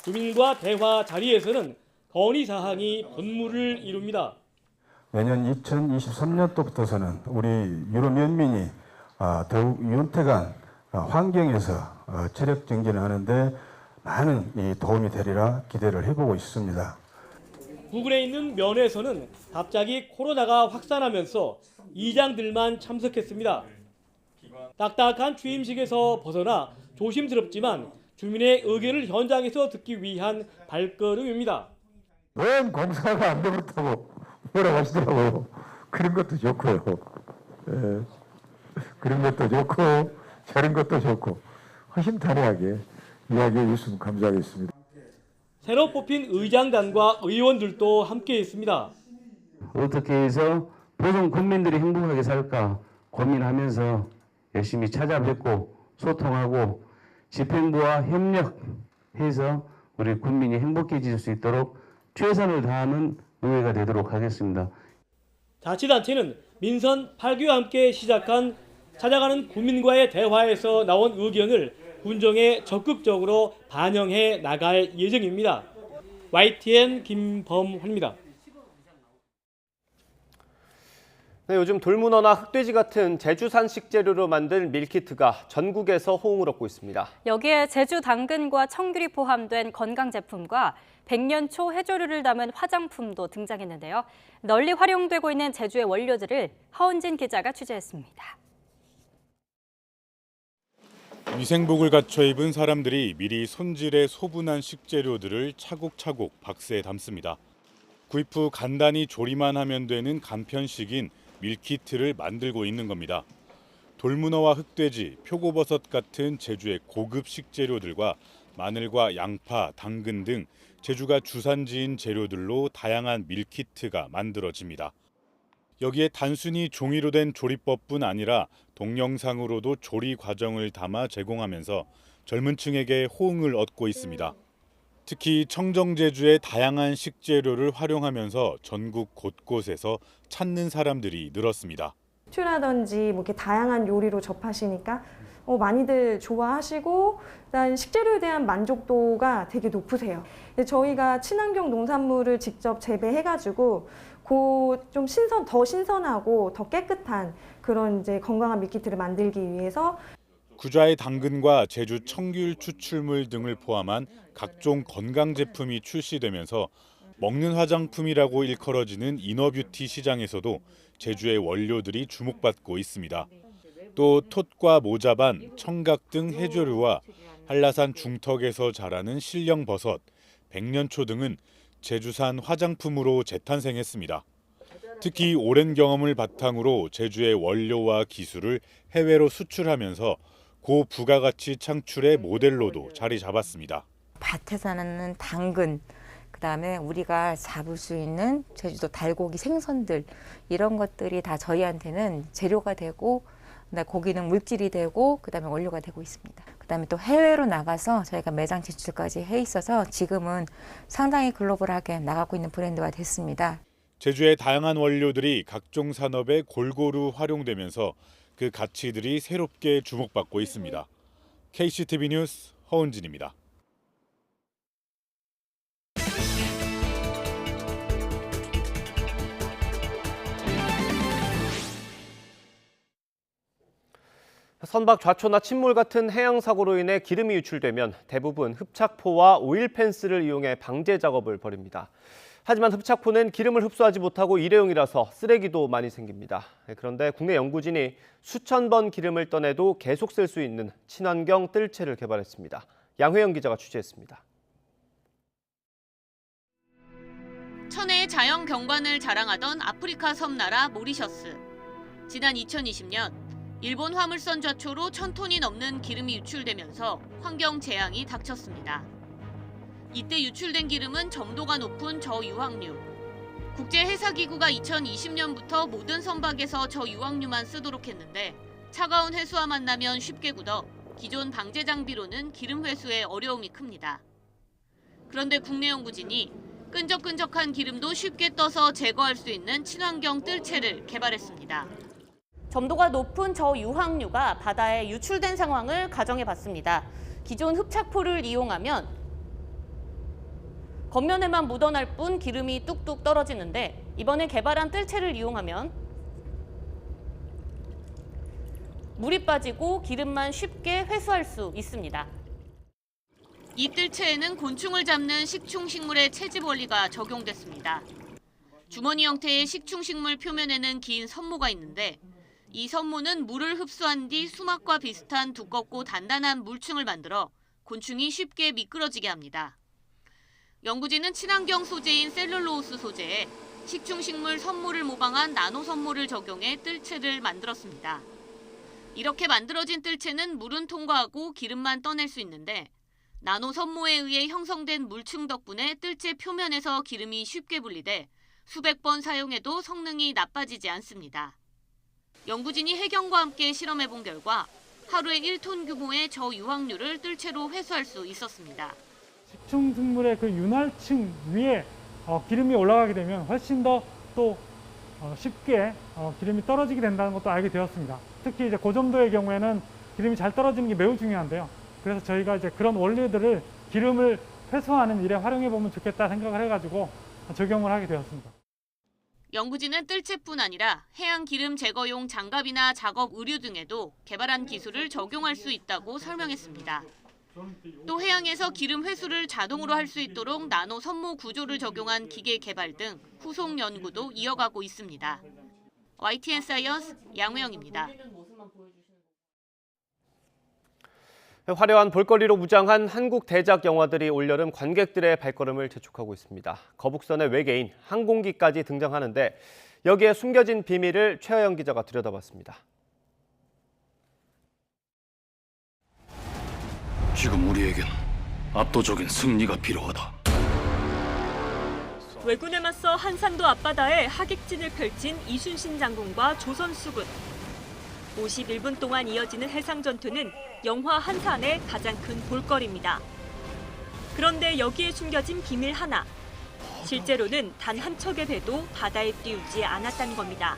주민과 대화 자리에서는 건의사항이 본물을 이룹니다. 내년 2023년도부터서는 우리 유로 면민이 더욱 윤택한 환경에서 체력 증진을 하는데 많은 도움이 되리라 기대를 해보고 있습니다. 부근에 있는 면에서는 갑자기 코로나가 확산하면서 이장들만 참석했습니다. 딱딱한 취임식에서 벗어나 조심스럽지만 주민의 의견을 현장에서 듣기 위한 발걸음입니다. 웬 공사가 안 되겠다고 뭐라고 하시더라고요. 그런 것도 좋고요. 그런 것도 좋고 저런 것도 좋고 허심탄회하게 이야기해 주시면 감사하겠습니다. 새로 뽑힌 의장단과 의원들도 함께했습니다. 어떻게 해서 보통 국민들이 행복하게 살까 고민하면서 열심히 찾아뵙고 소통하고 집행부와 협력해서 우리 국민이 행복해질 수 있도록 최선을 다하는 의회가 되도록 하겠습니다. 자치단체는 민선 8기와 함께 시작한 찾아가는 국민과의 대화에서 나온 의견을 군정에 적극적으로 반영해 나갈 예정입니다. YTN 김범환입니다. 네, 요즘 돌문어나 흑돼지 같은 제주산 식재료로 만든 밀키트가 전국에서 호응을 얻고 있습니다. 여기에 제주 당근과 청귤이 포함된 건강제품과 백년초 해조류를 담은 화장품도 등장했는데요. 널리 활용되고 있는 제주의 원료들을 하은진 기자가 취재했습니다. 위생복을 갖춰 입은 사람들이 미리 손질해 소분한 식재료들을 차곡차곡 박스에 담습니다. 구입 후 간단히 조리만 하면 되는 간편식인 밀키트를 만들고 있는 겁니다. 돌문어와 흑돼지, 표고버섯 같은 제주의 고급 식재료들과 마늘과 양파, 당근 등 제주가 주산지인 재료들로 다양한 밀키트가 만들어집니다. 여기에 단순히 종이로 된 조리법뿐 아니라 동영상으로도 조리 과정을 담아 제공하면서 젊은 층에게 호응을 얻고 있습니다. 특히 청정제주의 다양한 식재료를 활용하면서 전국 곳곳에서 찾는 사람들이 늘었습니다. 튜라든지 뭐 이렇게 다양한 요리로 접하시니까 많이들 좋아하시고 일단 식재료에 대한 만족도가 되게 높으세요. 저희가 친환경 농산물을 직접 재배해가지고 좀 더 신선하고 더 깨끗한 그런 이제 건강한 밀키트를 만들기 위해서 구좌의 당근과 제주 청귤 추출물 등을 포함한 각종 건강 제품이 출시되면서 먹는 화장품이라고 일컬어지는 이너뷰티 시장에서도 제주의 원료들이 주목받고 있습니다. 또 톳과 모자반, 청각 등 해조류와 한라산 중턱에서 자라는 실령버섯, 백년초 등은 제주산 화장품으로 재탄생했습니다. 특히 오랜 경험을 바탕으로 제주의 원료와 기술을 해외로 수출하면서 고부가가치 창출의 모델로도 자리 잡았습니다. 밭에서 나는 당근, 그다음에 우리가 잡을 수 있는 제주도 달고기 생선들 이런 것들이 다 저희한테는 재료가 되고 고기는 물질이 되고 그다음에 원료가 되고 있습니다. 그다음에 또 해외로 나가서 저희가 매장 진출까지 해 있어서 지금은 상당히 글로벌하게 나가고 있는 브랜드가 됐습니다. 제주의 다양한 원료들이 각종 산업에 골고루 활용되면서 그 가치들이 새롭게 주목받고 있습니다. KCTV 뉴스 허은진입니다. 선박 좌초나 침몰 같은 해양 사고로 인해 기름이 유출되면 대부분 흡착포와 오일 펜스를 이용해 방제 작업을 벌입니다. 하지만 흡착포는 기름을 흡수하지 못하고 일회용이라서 쓰레기도 많이 생깁니다. 그런데 국내 연구진이 수천 번 기름을 떠내도 계속 쓸 수 있는 친환경 뜰채를 개발했습니다. 양회영 기자가 취재했습니다. 천혜의 자연 경관을 자랑하던 아프리카 섬나라 모리셔스. 지난 2020년 일본 화물선 좌초로 1,000톤이 넘는 기름이 유출되면서 환경 재앙이 닥쳤습니다. 이때 유출된 기름은 점도가 높은 저유황류. 국제해사기구가 2020년부터 모든 선박에서 저유황류만 쓰도록 했는데 차가운 해수와 만나면 쉽게 굳어 기존 방제 장비로는 기름 회수에 어려움이 큽니다. 그런데 국내 연구진이 끈적끈적한 기름도 쉽게 떠서 제거할 수 있는 친환경 뜰채를 개발했습니다. 점도가 높은 저유황류가 바다에 유출된 상황을 가정해봤습니다. 기존 흡착포를 이용하면 겉면에만 묻어날 뿐 기름이 뚝뚝 떨어지는데 이번에 개발한 뜰채를 이용하면 물이 빠지고 기름만 쉽게 회수할 수 있습니다. 이 뜰채에는 곤충을 잡는 식충식물의 채집 원리가 적용됐습니다. 주머니 형태의 식충식물 표면에는 긴 선모가 있는데 이 선모는 물을 흡수한 뒤 수막과 비슷한 두껍고 단단한 물층을 만들어 곤충이 쉽게 미끄러지게 합니다. 연구진은 친환경 소재인 셀룰로스 소재에 식충식물 선모를 모방한 나노 선모를 적용해 뜰채를 만들었습니다. 이렇게 만들어진 뜰채는 물은 통과하고 기름만 떠낼 수 있는데 나노 선모에 의해 형성된 물층 덕분에 뜰채 표면에서 기름이 쉽게 분리돼 수백 번 사용해도 성능이 나빠지지 않습니다. 연구진이 해경과 함께 실험해본 결과 하루에 1톤 규모의 저유황류를 뜰채로 회수할 수 있었습니다. 식충식물의 그 윤활층 위에 기름이 올라가게 되면 훨씬 더 또 쉽게 기름이 떨어지게 된다는 것도 알게 되었습니다. 특히 이제 고점도의 경우에는 기름이 잘 떨어지는 게 매우 중요한데요. 그래서 저희가 이제 그런 원리들을 기름을 회수하는 일에 활용해 보면 좋겠다 생각을 해가지고 적용을 하게 되었습니다. 연구진은 뜰채뿐 아니라 해양 기름 제거용 장갑이나 작업 의류 등에도 개발한 기술을 적용할 수 있다고 설명했습니다. 또 해양에서 기름 회수를 자동으로 할 수 있도록 나노 선모 구조를 적용한 기계 개발 등 후속 연구도 이어가고 있습니다. YTN 사이언스 양회영입니다. 화려한 볼거리로 무장한 한국 대작 영화들이 올여름 관객들의 발걸음을 재촉하고 있습니다. 거북선의 외계인, 항공기까지 등장하는데 여기에 숨겨진 비밀을 최하영 기자가 들여다봤습니다. 지금 우리에겐 압도적인 승리가 필요하다. 왜군에 맞서 한산도 앞바다에 하객진을 펼친 이순신 장군과 조선수군. 51분 동안 이어지는 해상 전투는 영화 한산의 가장 큰 볼거리입니다. 그런데 여기에 숨겨진 비밀 하나. 실제로는 단 한 척의 배도 바다에 띄우지 않았다는 겁니다.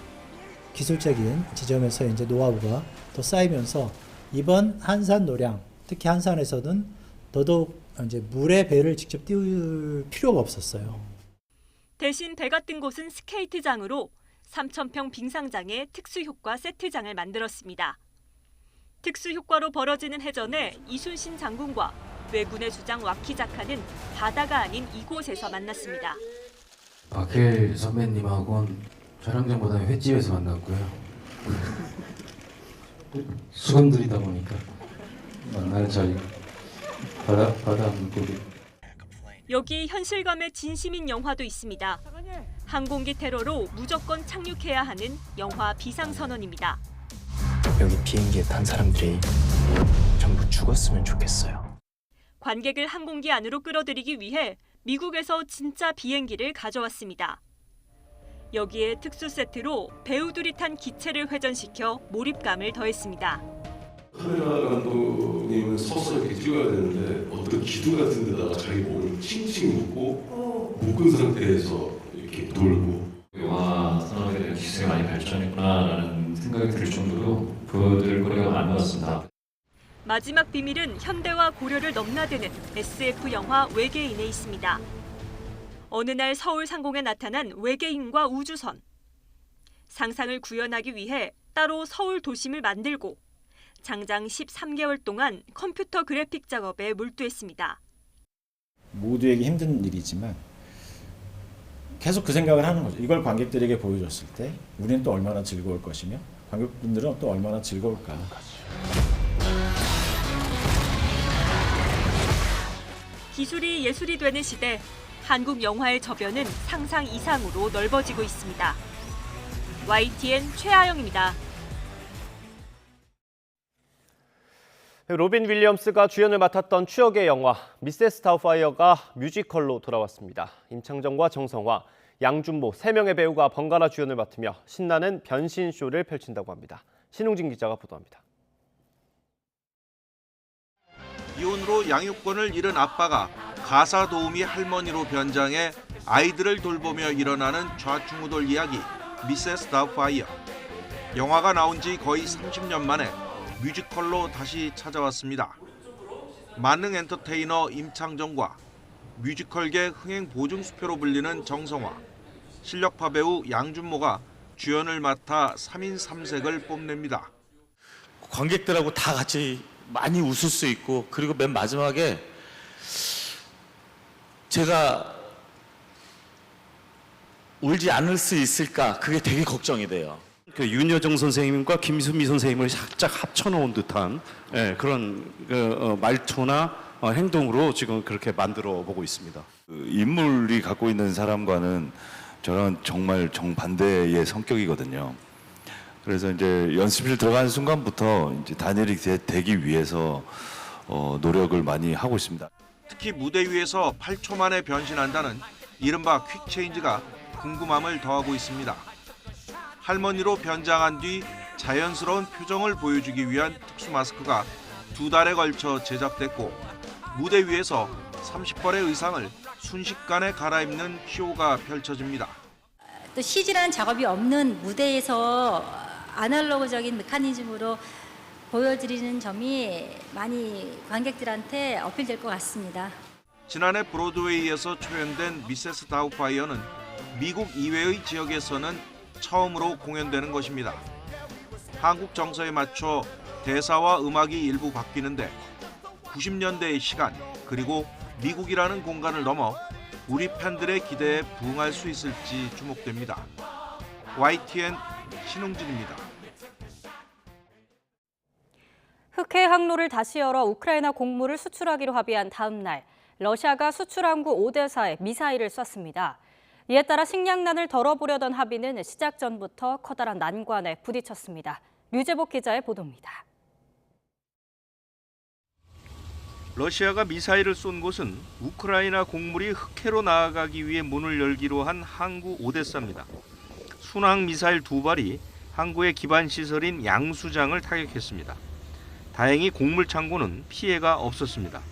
기술적인 지점에서 이제 노하우가 더 쌓이면서 이번 한산 노량, 특히 한산에서는 더더욱 이제 물에 배를 직접 띄울 필요가 없었어요. 대신 배가 뜬 곳은 스케이트장으로 3,000평 빙상장에 특수효과 세트장을 만들었습니다. 특수효과로 벌어지는 해전에 이순신 장군과 왜군의 수장 와키자카는 바다가 아닌 이곳에서 만났습니다. 박해일 선배님하고는 촬영장보다 횟집에서 만났고요. 수건들이다 보니까 만날 자리 바다 물고기. 여기 현실감의 진심인 영화도 있습니다. 항공기 테러로 무조건 착륙해야 하는 영화 비상선언입니다. 여기 비행기에 탄 사람들이 전부 죽었으면 좋겠어요. 관객을 항공기 안으로 끌어들이기 위해 미국에서 진짜 비행기를 가져왔습니다. 여기에 특수 세트로 배우들이 탄 기체를 회전시켜 몰입감을 더했습니다. 카메라 감독님은 서서 이렇게 찍어야 되는데 어떤 기둥 같은 데다가 자기 몸을 칭칭 묶고 묶은 상태에서 이렇게 돌고. 영화 산업에 대한 기술이 많이 발전했구나라는 생각이 들 정도로 보여드릴 거리가 많았습니다. 마지막 비밀은 현대와 고려를 넘나드는 SF 영화 외계인에 있습니다. 어느 날 서울 상공에 나타난 외계인과 우주선. 상상을 구현하기 위해 따로 서울 도심을 만들고 장장 13개월 동안 컴퓨터 그래픽 작업에 몰두했습니다. 모두에게 힘든 일이지만 계속 그 생각을 하는 거죠. 이걸 관객들에게 보여줬을 때 우리는 또 얼마나 즐거울 것이며 관객분들은 또 얼마나 즐거울까. 기술이 예술이 되는 시대, 한국 영화의 저변은 상상 이상으로 넓어지고 있습니다. YTN 최아영입니다. 로빈 윌리엄스가 주연을 맡았던 추억의 영화 미세스 다우파이어가 뮤지컬로 돌아왔습니다. 임창정과 정성화, 양준모 3명의 배우가 번갈아 주연을 맡으며 신나는 변신쇼를 펼친다고 합니다. 신웅진 기자가 보도합니다. 이혼으로 양육권을 잃은 아빠가 가사 도우미 할머니로 변장해 아이들을 돌보며 일어나는 좌충우돌 이야기 미세스 다우파이어. 영화가 나온 지 거의 30년 만에 뮤지컬로 다시 찾아왔습니다. 만능 엔터테이너 임창정과 뮤지컬계 흥행 보증수표로 불리는 정성화, 실력파 배우 양준모가 주연을 맡아 3인 3색을 뽐냅니다. 관객들하고 다 같이 많이 웃을 수 있고, 그리고 맨 마지막에 제가 울지 않을 수 있을까, 그게 되게 걱정이 돼요. 그 윤여정 선생님과 김수미 선생님을 살짝 합쳐놓은 듯한 그런 말투나 행동으로 지금 그렇게 만들어 보고 있습니다. 인물이 갖고 있는 사람과는 저는 정말 정반대의 성격이거든요. 그래서 이제 연습실 들어가는 순간부터 이제 다니엘이 되기 위해서 노력을 많이 하고 있습니다. 특히 무대 위에서 8초 만에 변신한다는 이른바 퀵체인지가 궁금함을 더하고 있습니다. 할머니로 변장한 뒤 자연스러운 표정을 보여주기 위한 특수 마스크가 2달에 걸쳐 제작됐고, 무대 위에서 30벌의 의상을 순식간에 갈아입는 쇼가 펼쳐집니다. 또 CG라는 작업이 없는 무대에서 아날로그적인 메커니즘으로 보여드리는 점이 많이 관객들한테 어필될 것 같습니다. 지난해 브로드웨이에서 초연된 미세스 다우파이어는 미국 이외의 지역에서는 처음으로 공연되는 것입니다. 한국 정서에 맞춰 대사와 음악이 일부 바뀌는데 90년대의 시간, 그리고 미국이라는 공간을 넘어 우리 팬들의 기대에 부응할 수 있을지 주목됩니다. YTN 신웅진입니다. 흑해 항로를 다시 열어 우크라이나 곡물을 수출하기로 합의한 다음 날, 러시아가 수출 항구 오데사에 미사일을 쐈습니다. 이에 따라 식량난을 덜어보려던 합의는 시작 전부터 커다란 난관에 부딪혔습니다. 류재복 기자의 보도입니다. 러시아가 미사일을 쏜 곳은 우크라이나 곡물이 흑해로 나아가기 위해 문을 열기로 한 항구 오데사입니다. 순항 미사일 2발이 항구의 기반 시설인 양수장을 타격했습니다. 다행히 곡물 창고는 피해가 없었습니다.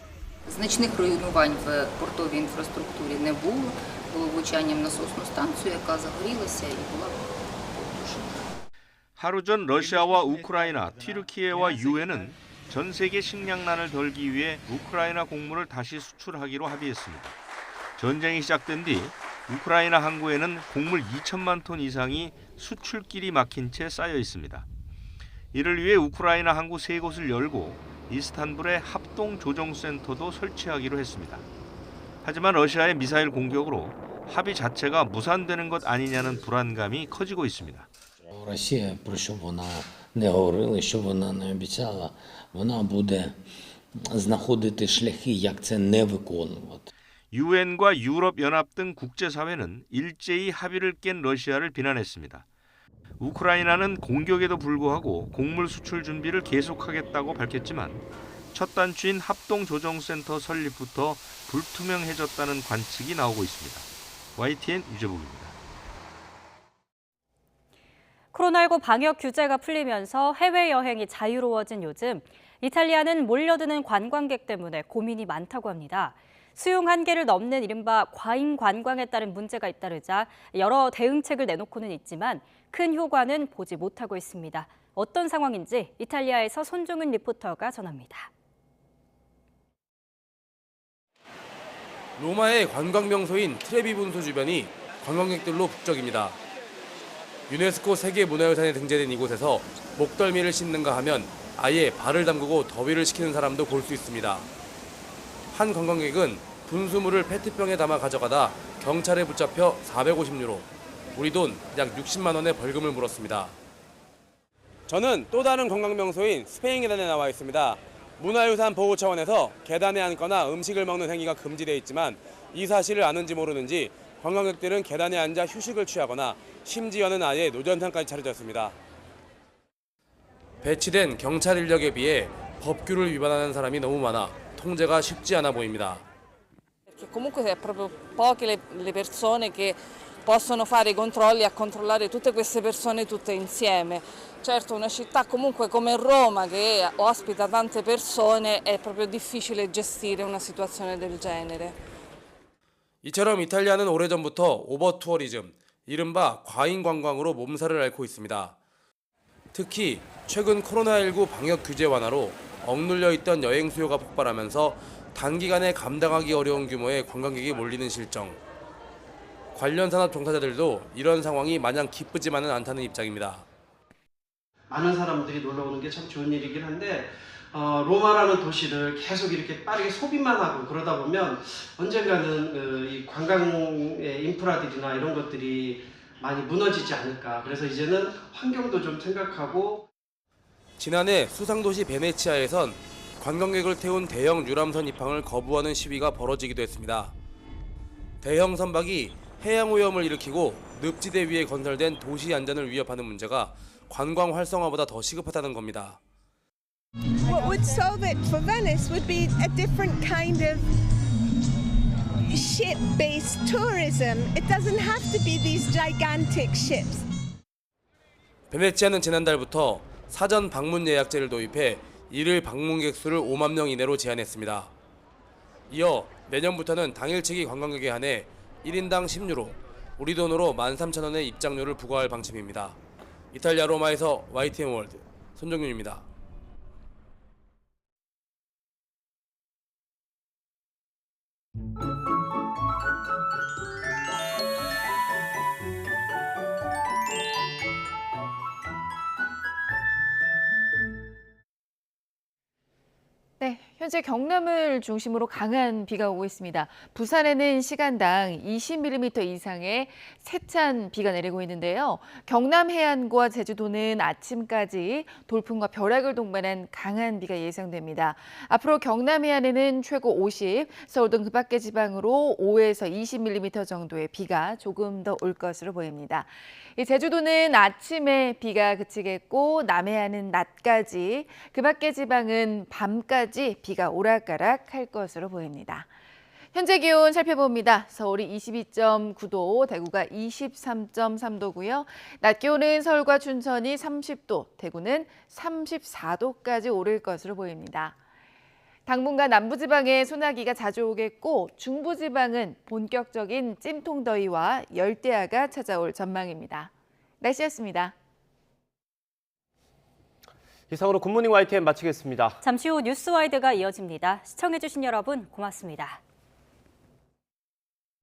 Значних руйнувань в портовій інфраструктурі не було. Було влучання в насосну станцію, яка загорілася і була потушена. 하루 전 러시아와 우크라이나, 튀르키예와 유엔은 전 세계 식량난을 덜기 위해 우크라이나 곡물을 다시 수출하기로 합의했습니다. 전쟁이 시작된 뒤 우크라이나 항구에는 곡물 2천만 톤 이상이 수출길이 막힌 채 쌓여 있습니다. 이를 위해 우크라이나 항구 3곳을 열고 이스탄불에 합동조정센터도 설치하기로 했습니다. 하지만 러시아의 미사일 공격으로 합의 자체가 무산되는 것 아니냐는 불안감이 커지고 있습니다. Росія, про що вона не говорила, що вона не обіцяла, вона буде знаходити шляхи, як це не виконувати. 유엔과 유럽연합 등 국제사회는 일제히 합의를 깬 러시아를 비난했습니다. 우크라이나는 공격에도 불구하고 곡물 수출 준비를 계속하겠다고 밝혔지만 첫 단추인 합동조정센터 설립부터 불투명해졌다는 관측이 나오고 있습니다. YTN 유재복입니다. 코로나19 방역 규제가 풀리면서 해외여행이 자유로워진 요즘 이탈리아는 몰려드는 관광객 때문에 고민이 많다고 합니다. 수용 한계를 넘는 이른바 과잉 관광에 따른 문제가 잇따르자 여러 대응책을 내놓고는 있지만 큰 효과는 보지 못하고 있습니다. 어떤 상황인지 이탈리아에서 손종은 리포터가 전합니다. 로마의 관광 명소인 트레비 분수 주변이 관광객들로 북적입니다. 유네스코 세계문화유산에 등재된 이곳에서 목덜미를 씻는가 하면 아예 발을 담그고 더위를 식히는 사람도 볼 수 있습니다. 한 관광객은 분수물을 페트병에 담아 가져가다 경찰에 붙잡혀 450유로, 우리 돈 약 60만 원의 벌금을 물었습니다. 저는 또 다른 관광 명소인 스페인 계단에 나와 있습니다. 문화유산 보호 차원에서 계단에 앉거나 음식을 먹는 행위가 금지되어 있지만 이 사실을 아는지 모르는지 관광객들은 계단에 앉아 휴식을 취하거나 심지어는 아예 노점상까지 차려졌습니다. 배치된 경찰 인력에 비해 법규를 위반하는 사람이 너무 많아 통제가 쉽지 않아 보입니다. Comunque è proprio poche le persone che possono fare i controlli a controllare tutte queste persone tutte insieme. Certo, una città comunque come Roma che ospita tante persone è proprio difficile gestire una situazione del genere. 이처럼 이탈리아는 오래전부터 오버투어리즘, 이른바 과잉 관광으로 몸살을 앓고 있습니다. 특히 최근 코로나19 방역 규제 완화로 억눌려 있던 여행 수요가 폭발하면서 단기간에 감당하기 어려운 규모의 관광객이 몰리는 실정. 관련 산업 종사자들도 이런 상황이 마냥 기쁘지만은 않다는 입장입니다. 많은 사람들이 놀러 오는 게 참 좋은 일이긴 한데 로마라는 도시를 계속 이렇게 빠르게 소비만 하고 그러다 보면 언젠가는 이 관광의 인프라들이나 이런 것들이 많이 무너지지 않을까. 그래서 이제는 환경도 좀 생각하고. 지난해 수상도시 베네치아에선 관광객을 태운 대형 유람선 입항을 거부하는 시위가 벌어지기도 했습니다. 대형 선박이 해양 오염을 일으키고 늪지대 위에 건설된 도시 안전을 위협하는 문제가 관광 활성화보다 더 시급하다는 겁니다. What would solve it for Venice would be a different kind of ship-based tourism. It doesn't have to be these gigantic ships. 베네치아는 지난달부터 사전 방문 예약제를 도입해 일일 방문객 수를 5만 명 이내로 제한했습니다. 이어 내년부터는 당일치기 관광객에 한해 1인당 10유로, 우리 돈으로 13,000원의 입장료를 부과할 방침입니다. 이탈리아 로마에서 YTN 월드 손정윤입니다. 네, 현재 경남을 중심으로 강한 비가 오고 있습니다. 부산에는 시간당 20mm 이상의 세찬 비가 내리고 있는데요. 경남 해안과 제주도는 아침까지 돌풍과 벼락을 동반한 강한 비가 예상됩니다. 앞으로 경남 해안에는 최고 50, 서울 등 그 밖의 지방으로 5에서 20mm 정도의 비가 조금 더 올 것으로 보입니다. 제주도는 아침에 비가 그치겠고 남해안은 낮까지, 그 밖의 지방은 밤까지 비가 비가 오락가락할 것으로 보입니다. 현재 기온 살펴봅니다. 서울이 22.9도, 대구가 23.3도고요. 낮 기온은 서울과 춘천이 30도, 대구는 34도까지 오를 것으로 보입니다. 당분간 남부지방에 소나기가 자주 오겠고 중부지방은 본격적인 찜통더위와 열대야가 찾아올 전망입니다. 날씨였습니다. 이상으로 굿모닝 YTN 마치겠습니다. 잠시 후 뉴스와이드가 이어집니다. 시청해주신 여러분 고맙습니다.